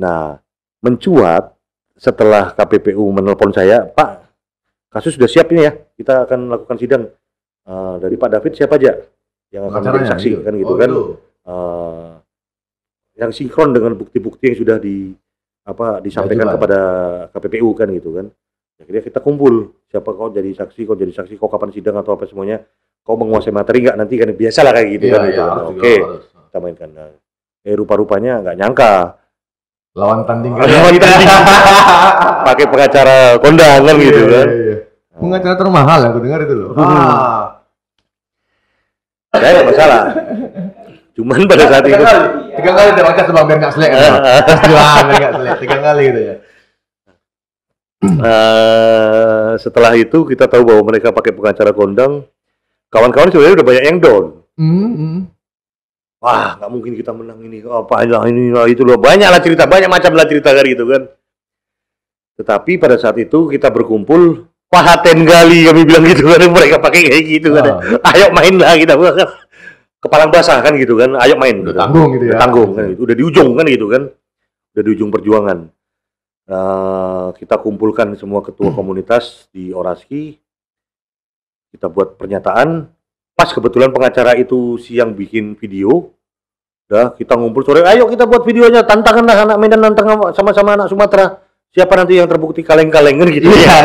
Nah, mencuat setelah KPPU menelpon saya, Pak, kasus sudah siap ini ya, kita akan lakukan sidang. Dari Pak David siapa aja yang akan menjadi saksi gitu. Kan gitu kan. Yang sinkron dengan bukti-bukti yang sudah disampaikan kepada KPPU kan gitu kan. Akhirnya kita kumpul, siapa kau jadi saksi, kau kapan sidang atau apa semuanya, kau menguasai materi nggak nanti kan, biasalah kayak gitu kan gitu. Oke, kita mainkan. Rupa-rupanya nggak nyangka. Lawan tanding pakai pengacara kondangan gitu kan. Pengacara termahal aku dengar itu loh. Saya nggak masalah. Cuman pada saat itu 3 kali terbaca sebab biar nggak selek. Nggak selek 3 kali gitu ya. Setelah itu kita tahu bahwa mereka pakai pengacara kondang. Kawan-kawan sebenarnya udah banyak yang down. Wah, nggak mungkin kita menang ini. Apa aja ini itu loh. Banyak macam lah cerita gitu kan. Tetapi pada saat itu kita berkumpul, pahaten kali kami bilang gitu kan, mereka pakai kayak gitu kan. Ayo main lah kita. Kepalang basah kan gitu kan. Ayo main. Udah tanggung gitu ya. Tanggung kan gitu. Udah di ujung kan gitu kan. Udah di ujung perjuangan. Kita kumpulkan semua ketua komunitas di Oraski. Kita buat pernyataan. Pas kebetulan pengacara itu siang bikin video, udah kita ngumpul sore, ayo kita buat videonya, tantanganlah anak Medan nantang sama-sama anak Sumatera, siapa nanti yang terbukti kaleng-kalengan gitu. Iya.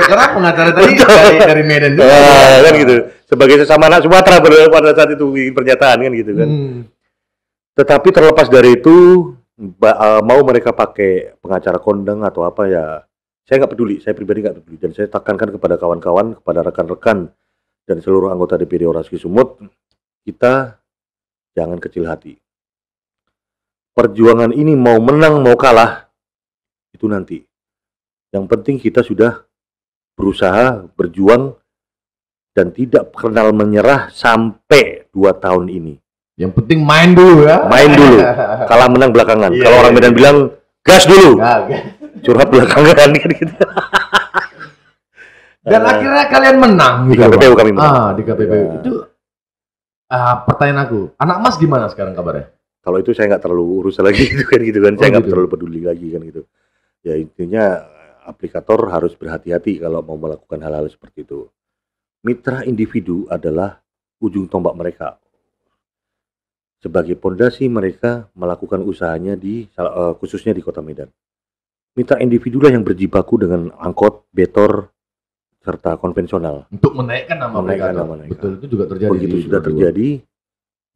Karena pengacara tadi dari Medan juga. Kan gitu, sebagai sesama anak Sumatera pada saat itu bikin pernyataan kan gitu kan. Tetapi terlepas dari itu, mau mereka pakai pengacara kondang atau apa ya, saya nggak peduli, saya pribadi nggak peduli, dan saya tekankan kepada kawan-kawan, kepada rekan-rekan dan seluruh anggota DPD Oraski Sumut, kita jangan kecil hati. Perjuangan ini mau menang mau kalah, itu nanti. Yang penting kita sudah berusaha, berjuang, dan tidak kenal menyerah sampai 2 tahun ini. Yang penting main dulu ya. Main dulu, kalah menang belakangan. Iya, Kalau orang Medan bilang gas dulu, curhat belakangan kan gitu. Dan akhirnya kalian menang Di gitu. KPPU kami menang. Di KPPU. Ya. Itu pertanyaan aku, anak Mas gimana sekarang kabarnya? Kalau itu saya nggak terlalu urus lagi gitu kan. Saya nggak gitu. terlalu peduli lagi kan gitu. Ya intinya aplikator harus berhati-hati kalau mau melakukan hal-hal seperti itu. Mitra individu adalah ujung tombak mereka. Sebagai pondasi mereka melakukan usahanya khususnya di Kota Medan. Mitra individu lah yang berjibaku dengan angkot, betor, serta konvensional. Untuk menaikkan nama mereka. Betul, itu juga terjadi. Begitu sudah terjadi,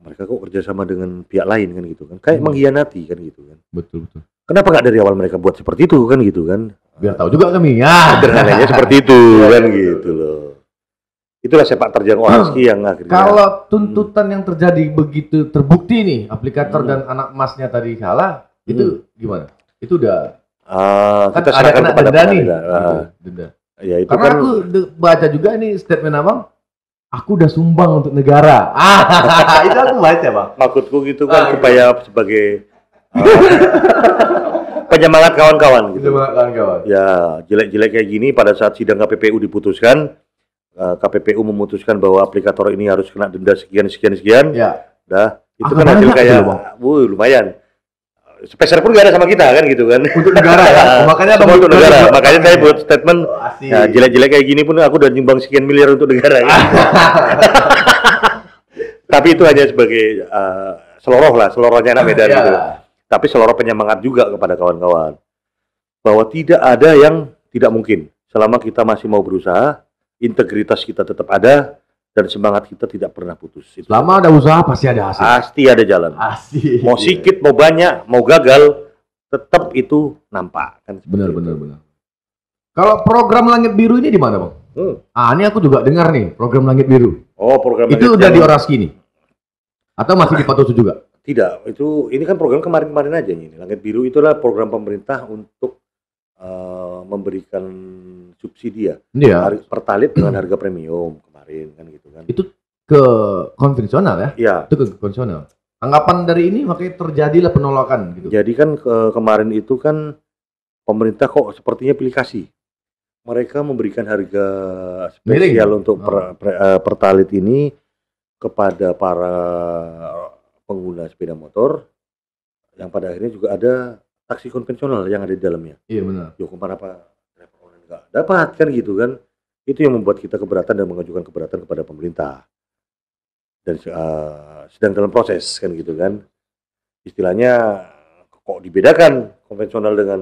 mereka kok kerjasama dengan pihak lain kan gitu kan. Kayak mengkhianati kan gitu kan. Betul. Kenapa nggak dari awal mereka buat seperti itu kan gitu kan? Biar tahu juga kami ya. Sederhananya seperti itu kan gitu loh. Itulah sepak terjang Oranski yang akhirnya. Kalau tuntutan yang terjadi begitu terbukti nih, aplikator dan anak Masnya tadi salah, itu gimana? Itu udah kita ada kena kepada denda nih. denda. Ya itu karena kan aku baca juga ini statement Abang, aku udah sumbang untuk negara. Itu aku baca, Bang. maksudku gitu kan supaya sebagai penyemangat kawan-kawan gitu. Ya, jelek-jelek kayak gini pada saat sidang KPPU diputuskan, KPPU memutuskan bahwa aplikator ini harus kena denda sekian. Ya. Dah, itu kan hasil kayak lumayan. Sepeser pun gak ada sama kita kan gitu kan. Untuk negara ya. Makanya semua untuk negara. Makanya saya buat statement ya, jelek-jelek kayak gini pun aku udah nyumbang sekian miliar untuk negara ya. Tapi itu hanya sebagai selorohnya anak Medan gitu. Tapi seloroh penyemangat juga kepada kawan-kawan bahwa tidak ada yang tidak mungkin selama kita masih mau berusaha, integritas kita tetap ada dan semangat kita tidak pernah putus. Selama ada usaha pasti ada hasil. Pasti ada jalan. Mau sedikit, mau banyak, mau gagal, tetap itu nampak kan. Benar. Kalau program Langit Biru ini di mana, Bang? Ini aku juga dengar nih, program Langit Biru. Oh, program itu udah di Oranski nih? Atau masih di Patosu juga? Tidak, ini kan program kemarin-kemarin aja ini. Langit Biru itulah program pemerintah untuk memberikan subsidi ya. Pertalite dengan harga premium kemarin kan gitu kan. Itu ke konvensional ya? Iya. Itu ke konvensional. Anggapan dari ini makanya terjadilah penolakan gitu. Jadi kan kemarin itu kan pemerintah kok sepertinya pilih kasih. Mereka memberikan harga spesial untuk pertalite ini kepada para pengguna sepeda motor yang pada akhirnya juga ada taksi konvensional yang ada di dalamnya. Iya benar. Kenapa driver online nggak dapat kan gitu kan? Itu yang membuat kita keberatan dan mengajukan keberatan kepada pemerintah. Dan sedang dalam proses kan gitu kan. Istilahnya kok dibedakan konvensional dengan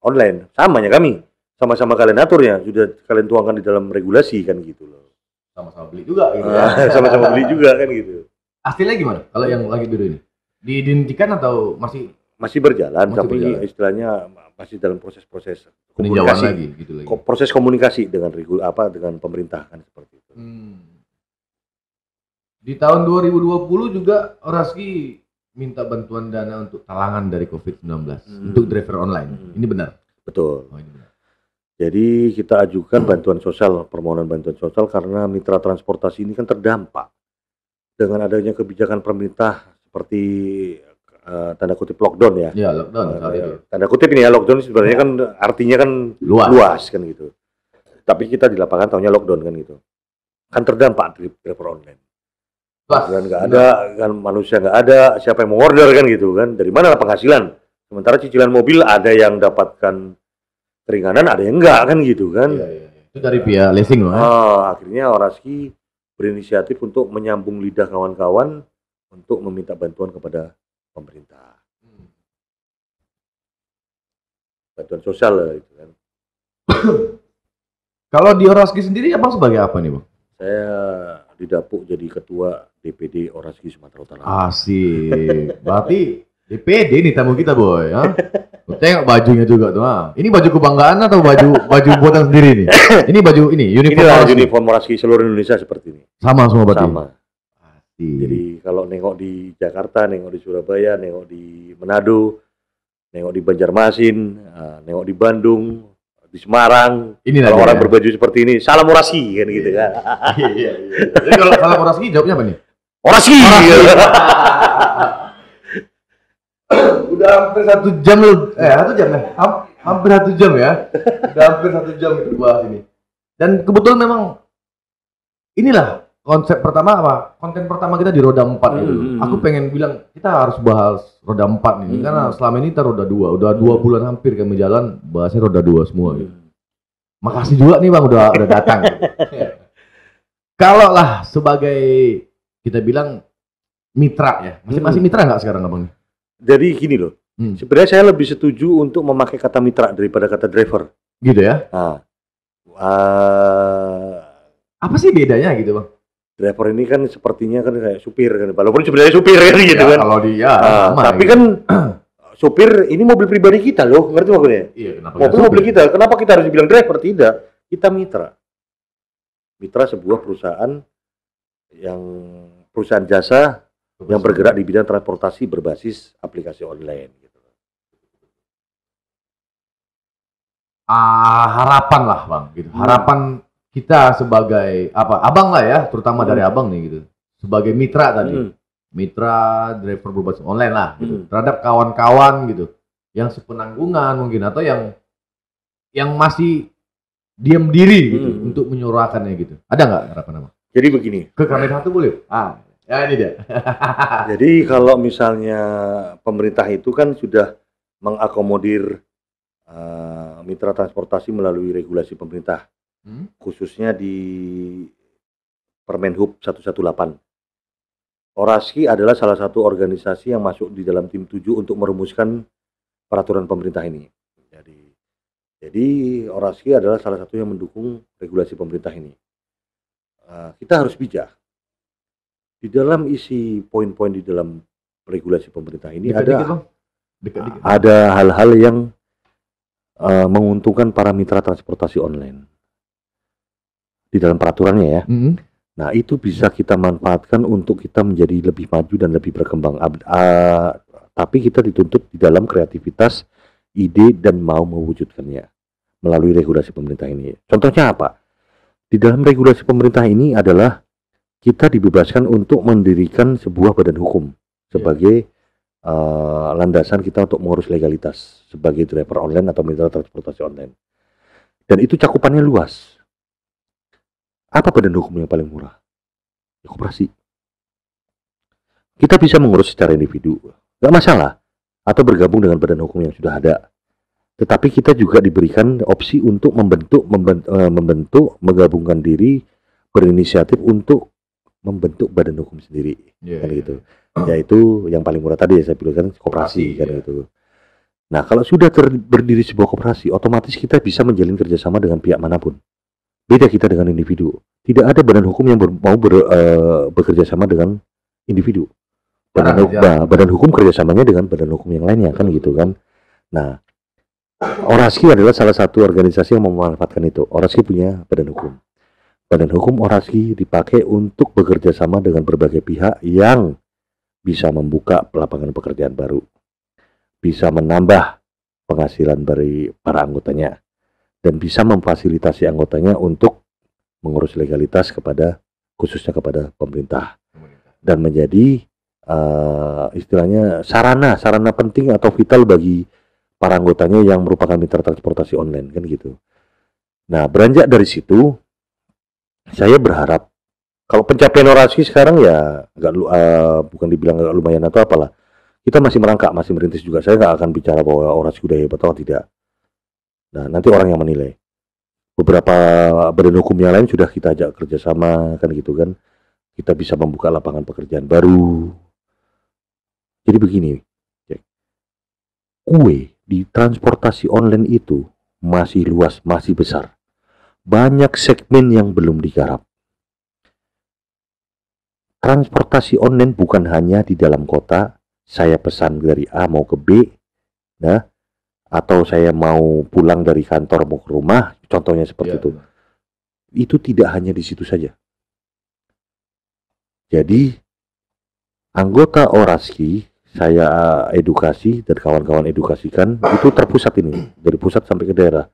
online? Samanya kami. Sama-sama kalian aturnya, sudah kalian tuangkan di dalam regulasi kan gitu loh. Sama-sama beli juga gitu ya. Sama-sama beli juga kan gitu. Hasilnya gimana kalau yang Langit Biru ini? Dihentikan atau masih berjalan, tapi istilahnya masih dalam proses-proses komunikasi lagi, gitu lagi. Proses komunikasi dengan dengan pemerintah kan seperti itu. Di tahun 2020 juga Oranski minta bantuan dana untuk talangan dari COVID-19 untuk driver online. Ini benar? Betul. Ini benar. Jadi kita ajukan bantuan sosial, permohonan bantuan sosial karena mitra transportasi ini kan terdampak dengan adanya kebijakan pemerintah seperti tanda kutip lockdown ya. Iya, lockdown itu. Tanda kutip ini ya, lockdown sebenarnya kan artinya kan luas kan gitu. Tapi kita di lapangan tahunya lockdown kan gitu. Kan terdampak driver online. Dan nggak ada, kan manusia nggak ada, siapa yang mau order kan gitu kan. Dari mana penghasilan? Sementara cicilan mobil ada yang dapatkan keringanan, ada yang enggak kan gitu kan. Iya. Itu dari pihak leasing loh. Akhirnya Oranski berinisiatif untuk menyambung lidah kawan-kawan untuk meminta bantuan kepada pemerintah. Bantuan sosial lah itu kan. Kalau di Oranski sendiri Abang sebagai apa nih, Bang? Saya didapuk jadi ketua DPD Oranski Sumatera Utara. Asik. Berarti DPD nih tamu kita, Boy, ya. Tengok bajunya juga tuh. Ini baju kebanggaan atau baju buatan sendiri nih? Ini baju uniform Oranski seluruh Indonesia seperti ini. Sama semua berarti. Sama. Jadi kalau nengok di Jakarta, nengok di Surabaya, nengok di Manado, nengok di Banjarmasin, nengok di Bandung, di Semarang. Ini kalau orang ya. berbaju seperti ini, salam orasi kan gitu kan. Iya. Jadi kalau salam orasi jawabnya apa nih? Orasi. Udah hampir 1 jam lu, 1 jam ya? Hampir 1 jam ya? Udah hampir 1 jam kita bahas ini. Dan kebetulan memang inilah konsep pertama konten pertama kita di roda 4 gitu. Aku pengen bilang kita harus bahas roda 4 nih, karena selama ini kita roda 2. Udah 2 bulan hampir kami jalan bahasnya roda 2 semua gitu. Makasih juga nih Bang udah datang. Kalau lah sebagai kita bilang mitra ya, masih mitra nggak sekarang Abang? Jadi gini loh, sebenarnya saya lebih setuju untuk memakai kata mitra daripada kata driver. Gitu ya? Apa sih bedanya gitu Bang? Driver ini kan sepertinya kan kayak supir kan, walaupun sebenarnya supir kan gitu kan. Kalau dia, tapi kan supir ini mobil pribadi kita loh, ngerti maksudnya? Iya, kenapa mobil kita, kenapa kita harus dibilang driver? Tidak, kita mitra. Mitra sebuah perusahaan jasa yang bergerak di bidang transportasi berbasis aplikasi online gitu. Harapan lah Bang gitu. Harapan kita sebagai abang lah ya, terutama dari abang nih gitu, sebagai mitra tadi, mitra driver berbasis online lah gitu, terhadap kawan-kawan gitu, yang sepenanggungan mungkin atau yang masih diam diri gitu untuk menyuarakannya gitu. Ada nggak harapan abang? Jadi begini. Ke kamera satu boleh? Ya ini dia. Jadi kalau misalnya pemerintah itu kan sudah mengakomodir mitra transportasi melalui regulasi pemerintah. Khususnya di Permenhub 118. Orasi adalah salah satu organisasi yang masuk di dalam tim 7 untuk merumuskan peraturan pemerintah ini. Jadi Orasi adalah salah satu yang mendukung regulasi pemerintah ini. Kita harus bijak. Di dalam isi poin-poin di dalam regulasi pemerintah ini ada hal-hal yang menguntungkan para mitra transportasi online. Di dalam peraturannya ya. Nah itu bisa kita manfaatkan untuk kita menjadi lebih maju dan lebih berkembang. Tapi kita dituntut di dalam kreativitas, ide dan mau mewujudkannya melalui regulasi pemerintah ini. Contohnya apa? Di dalam regulasi pemerintah ini adalah kita dibebaskan untuk mendirikan sebuah badan hukum sebagai landasan kita untuk mengurus legalitas sebagai driver online atau mitra transportasi online. Dan itu cakupannya luas. Apa badan hukum yang paling murah? Ya, koperasi. Kita bisa mengurus secara individu, nggak masalah, atau bergabung dengan badan hukum yang sudah ada. Tetapi kita juga diberikan opsi untuk menggabungkan diri, berinisiatif untuk membentuk badan hukum sendiri, kan gitu. Yaitu yang paling murah tadi ya saya pilihkan koperasi kan gitu. Nah kalau sudah berdiri sebuah koperasi, otomatis kita bisa menjalin kerjasama dengan pihak manapun. Beda kita dengan individu. Tidak ada badan hukum yang mau bekerja sama dengan individu. Badan hukum kerjasamanya dengan badan hukum yang lainnya kan gitu kan. Nah, Orasi adalah salah satu organisasi yang memanfaatkan itu. Orasi punya badan hukum. Badan hukum Orasi dipakai untuk bekerja sama dengan berbagai pihak yang bisa membuka lapangan pekerjaan baru, bisa menambah penghasilan dari para anggotanya, dan bisa memfasilitasi anggotanya untuk mengurus legalitas khususnya kepada pemerintah dan menjadi istilahnya sarana penting atau vital bagi para anggotanya yang merupakan mitra transportasi online kan gitu. Nah beranjak dari situ saya berharap kalau pencapaian Orasi sekarang ya bukan dibilang agak lumayan atau apalah, kita masih merangkak, masih merintis juga. Saya nggak akan bicara bahwa Orasi udah hebat atau tidak. Nah nanti orang yang menilai. Beberapa badan hukum yang lain sudah kita ajak kerjasama kan gitu kan. Kita bisa membuka lapangan pekerjaan baru. Jadi begini, kue di transportasi online itu masih luas, masih besar. Banyak segmen yang belum digarap. Transportasi online bukan hanya di dalam kota, saya pesan dari A mau ke B, nah, atau saya mau pulang dari kantor mau ke rumah, contohnya seperti itu. Itu tidak hanya di situ saja. Jadi, anggota Orasi saya edukasi dan kawan-kawan edukasikan, itu terpusat ini, dari pusat sampai ke daerah.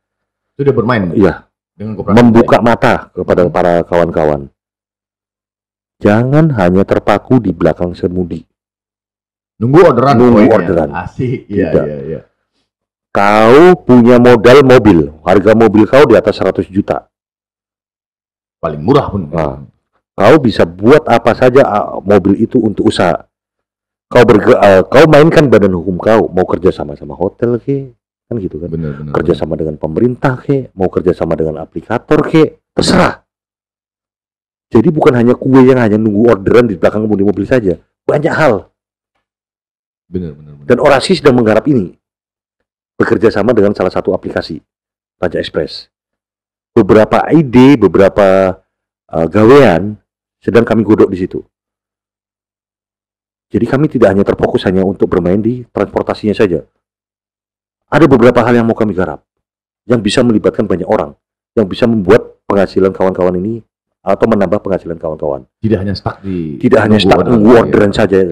Itu dia bermain Iya, dengan koperasi membuka mata kepada para kawan-kawan. Jangan hanya terpaku di belakang semudi. Nunggu orderan. Nunggu orderan. Asik. Tidak. Iya. Kau punya modal mobil, harga mobil kau di atas 100 juta. Paling murah pun. Nah, kau bisa buat apa saja mobil itu untuk usaha. Kau mainkan badan hukum kau, mau kerja sama hotel ke, kan gitu kan? Benar. Kerja sama dengan pemerintah ke, mau kerja sama dengan aplikator ke, terserah. Jadi bukan hanya kue yang hanya nunggu orderan di belakang mobil saja, banyak hal. Benar. Dan Orasi sedang menggarap ini, bekerja sama dengan salah satu aplikasi, Raja Express. Beberapa ide, beberapa gawean sedang kami godok di situ. Jadi kami tidak hanya terfokus hanya untuk bermain di transportasinya saja. Ada beberapa hal yang mau kami garap, yang bisa melibatkan banyak orang, yang bisa membuat penghasilan kawan-kawan ini atau menambah penghasilan kawan-kawan. Tidak hanya stuck di nunggu orderan saja.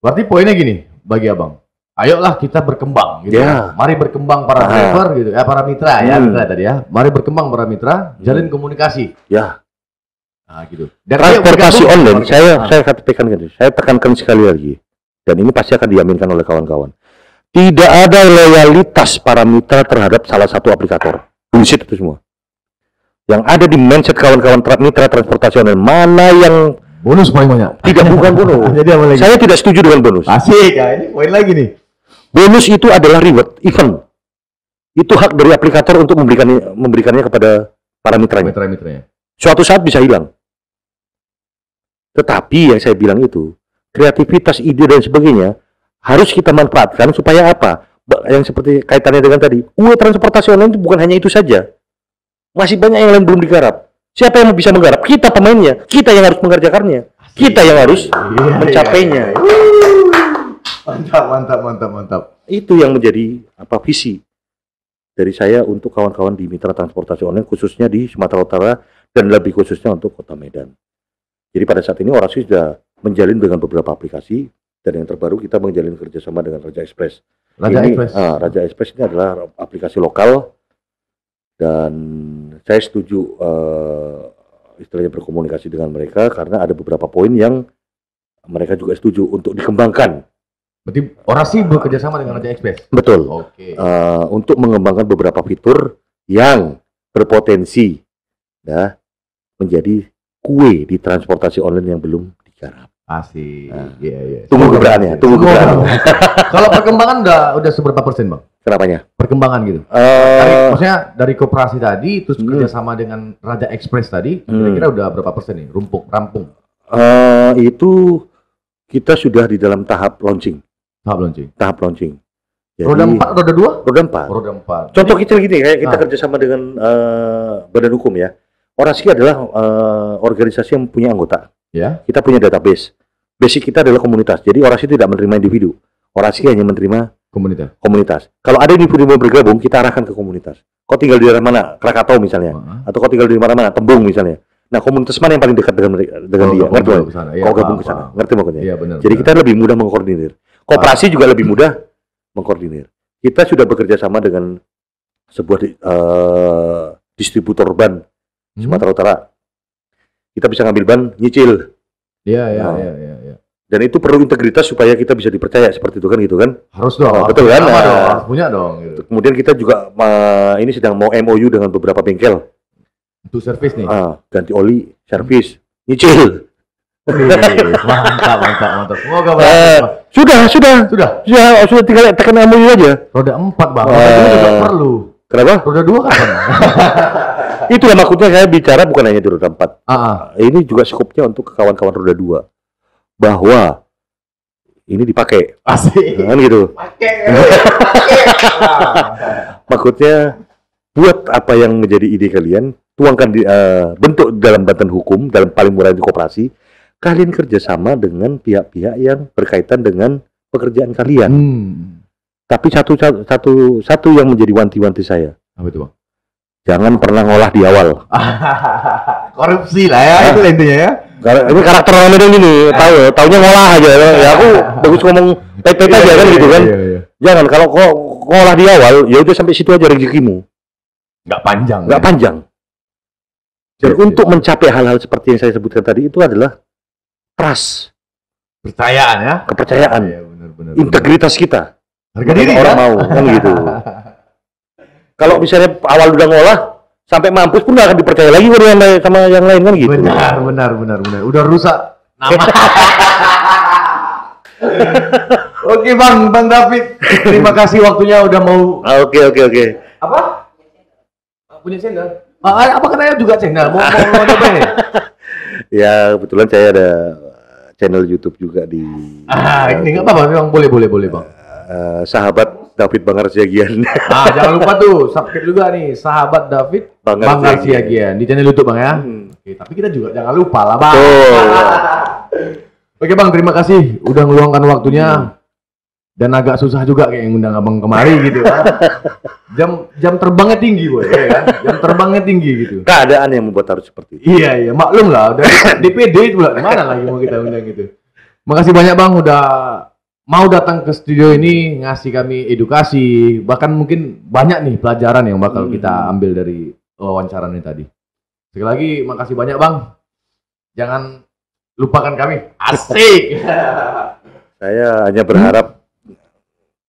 Berarti poinnya gini bagi abang, ayolah kita berkembang gitu. Ya. Mari berkembang para driver gitu, para mitra ya, mitra tadi ya. Mari berkembang para mitra, jalin komunikasi. Ya. Nah, gitu. Dan transportasi online, saya tekankan sekali lagi, dan ini pasti akan diaminkan oleh kawan-kawan. Tidak ada loyalitas para mitra terhadap salah satu aplikator. Bullshit itu semua. Yang ada di mindset kawan-kawan mitra transportasi online, mana yang bonus paling banyak? Tidak, bukan bonus. Jadi apa lagi? Saya tidak setuju dengan bonus. Asik, ya ini poin lagi nih. Bonus itu adalah reward, event. Itu hak dari aplikator untuk memberikannya kepada para mitranya. Mitra-mitranya. Suatu saat bisa hilang. Tetapi yang saya bilang itu, kreativitas, ide dan sebagainya harus kita manfaatkan supaya apa? Yang seperti kaitannya dengan tadi, transportasi online itu bukan hanya itu saja. Masih banyak yang lain belum digarap. Siapa yang bisa menggarap? Kita pemainnya. Kita yang harus mengerjakannya. Kita yang harus mencapainya. Mantap. Itu yang menjadi visi dari saya untuk kawan-kawan di mitra transportasi online, khususnya di Sumatera Utara dan lebih khususnya untuk Kota Medan. Jadi pada saat ini Orasi sudah menjalin dengan beberapa aplikasi, dan yang terbaru kita menjalin kerjasama dengan Raja Express. Raja Express ini adalah aplikasi lokal, dan saya setuju istilahnya berkomunikasi dengan mereka karena ada beberapa poin yang mereka juga setuju untuk dikembangkan. Berarti Orasi bekerja sama dengan Raja Express? Betul. Oke. Untuk mengembangkan beberapa fitur yang berpotensi menjadi kue di transportasi online yang belum digarap. Asik. Iya. Tunggu gebrakannya. Kalau perkembangan udah seberapa persen, Bang? Kenapanya? Perkembangan gitu. Maksudnya dari koperasi tadi terus kerjasama dengan Raja Express tadi, kira-kira udah berapa persen nih? Rampung. Itu kita sudah di dalam tahap launching. Tahap launching. Jadi, roda 4, roda 2? Roda 4. Roda 4. Contoh kecil gini, kayak kita kerjasama dengan badan hukum ya. Orasi adalah organisasi yang punya anggota. Ya. Kita punya database. Basic kita adalah komunitas. Jadi Orasi tidak menerima individu. Orasi hanya menerima komunitas. Kalau ada individu yang bergabung, kita arahkan ke komunitas. Kau tinggal di daerah mana? Krakatau misalnya. Atau kau tinggal di mana-mana? Tembung misalnya. Nah, komunitas mana yang paling dekat dengan dia? Ngerti nggak? Kau gabung ke sana. Ngerti maksudnya? Iya, benar. Jadi kita lebih mudah mengkoordinir. Koperasi juga lebih mudah mengkoordinir. Kita sudah bekerja sama dengan sebuah distributor ban Sumatera Utara. Kita bisa ngambil ban, nyicil. Iya. Dan itu perlu integritas supaya kita bisa dipercaya seperti itu kan gitu kan? Harus dong. Betul kan? Harus punya dong. Gitu. Kemudian kita juga ini sedang mau MOU dengan beberapa bengkel. Untuk servis nih. Ganti oli, servis, nyicil. Mantap. Semoga berhasil. Sudah tinggal tekan MOU aja. Roda 4, Bang. Roda 2 juga perlu. Kenapa? Roda 2 kan? Itulah maksudnya saya bicara bukan hanya di roda 4. Ini juga skopnya untuk kawan-kawan roda 2. Bahwa ini dipakai. Asik. Kan gitu. Maksudnya buat apa yang menjadi ide kalian, tuangkan di bentuk dalam badan hukum, dalam paling murah di koperasi. Kalian kerjasama dengan pihak-pihak yang berkaitan dengan pekerjaan kalian. Tapi satu yang menjadi wanti-wanti saya. Apa itu, Bang? Jangan pernah ngolah di awal. Korupsi lah ya, itu intinya ya. Ini karakter orang Medan gini, taunya ngolah aja. Ya aku bagus ngomong pepet aja kan gitu kan. Iya. Jangan kalau kok ngolah di awal, ya udah sampai situ aja rezekimu. Nggak panjang. Nggak panjang. Dan untuk mencapai hal-hal seperti yang saya sebutkan tadi itu adalah trust, Kepercayaan ya. kepercayaan, Iya, benar. integritas kita. Harga diri orang kan? mau kan gitu. Kalau misalnya awal udah ngolah sampai mampus pun nggak akan dipercaya lagi sama yang lain kan gitu. Benar. Udah rusak nama. Oke Bang David, terima kasih waktunya udah mau. Oke. Apa? Punya channel? Apa katanya juga channel? Mau coba nih? Ya kebetulan saya ada channel YouTube juga di. Ini nggak apa-apa, memang boleh Bang. Sahabat David Bangar Siagian. Jangan lupa tuh subscribe juga nih sahabat David Bangar Siagian di channel YouTube Bang ya. Oke, tapi kita juga jangan lupa lah Bang. Oke Bang, terima kasih udah ngeluangkan waktunya. Dan agak susah juga kayak ngundang abang kemari gitu kan. Jam terbangnya tinggi boy, ya kan? Jam terbangnya tinggi gitu. Keadaan yang membuat harus seperti itu. Iya, maklum lah. Udah DPD itu lah, mana lagi mau kita undang gitu. Makasih banyak Bang udah mau datang ke studio ini ngasih kami edukasi, bahkan mungkin banyak nih pelajaran yang bakal kita ambil dari wawancara ini tadi. Sekali lagi makasih banyak Bang. Jangan lupakan kami. Asik. Saya hanya berharap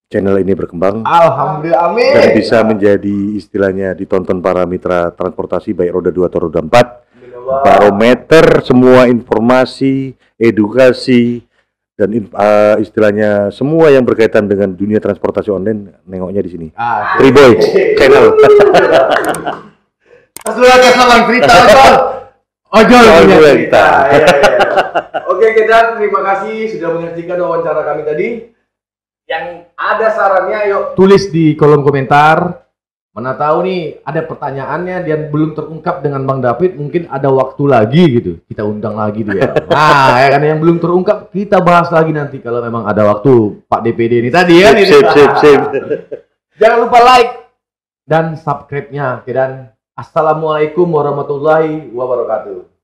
channel ini berkembang. Alhamdulillah, amin. Dan bisa menjadi istilahnya ditonton para mitra transportasi baik roda 2 atau roda 4. Barometer semua informasi, edukasi dan istilahnya semua yang berkaitan dengan dunia transportasi online nengoknya di sini. Triboy channel. Sudah kesalang cerita ojol punya cerita. Oke, kita terima kasih sudah menyaksikan wawancara kami tadi. Yang ada sarannya yuk tulis di kolom komentar. Mana tahu nih ada pertanyaannya dan belum terungkap dengan Bang David, mungkin ada waktu lagi gitu. Kita undang lagi dia. Nah, ya kan yang belum terungkap kita bahas lagi nanti kalau memang ada waktu Pak DPD ini tadi ya. Sip. Jangan lupa like dan subscribe-nya. Dan assalamualaikum warahmatullahi wabarakatuh.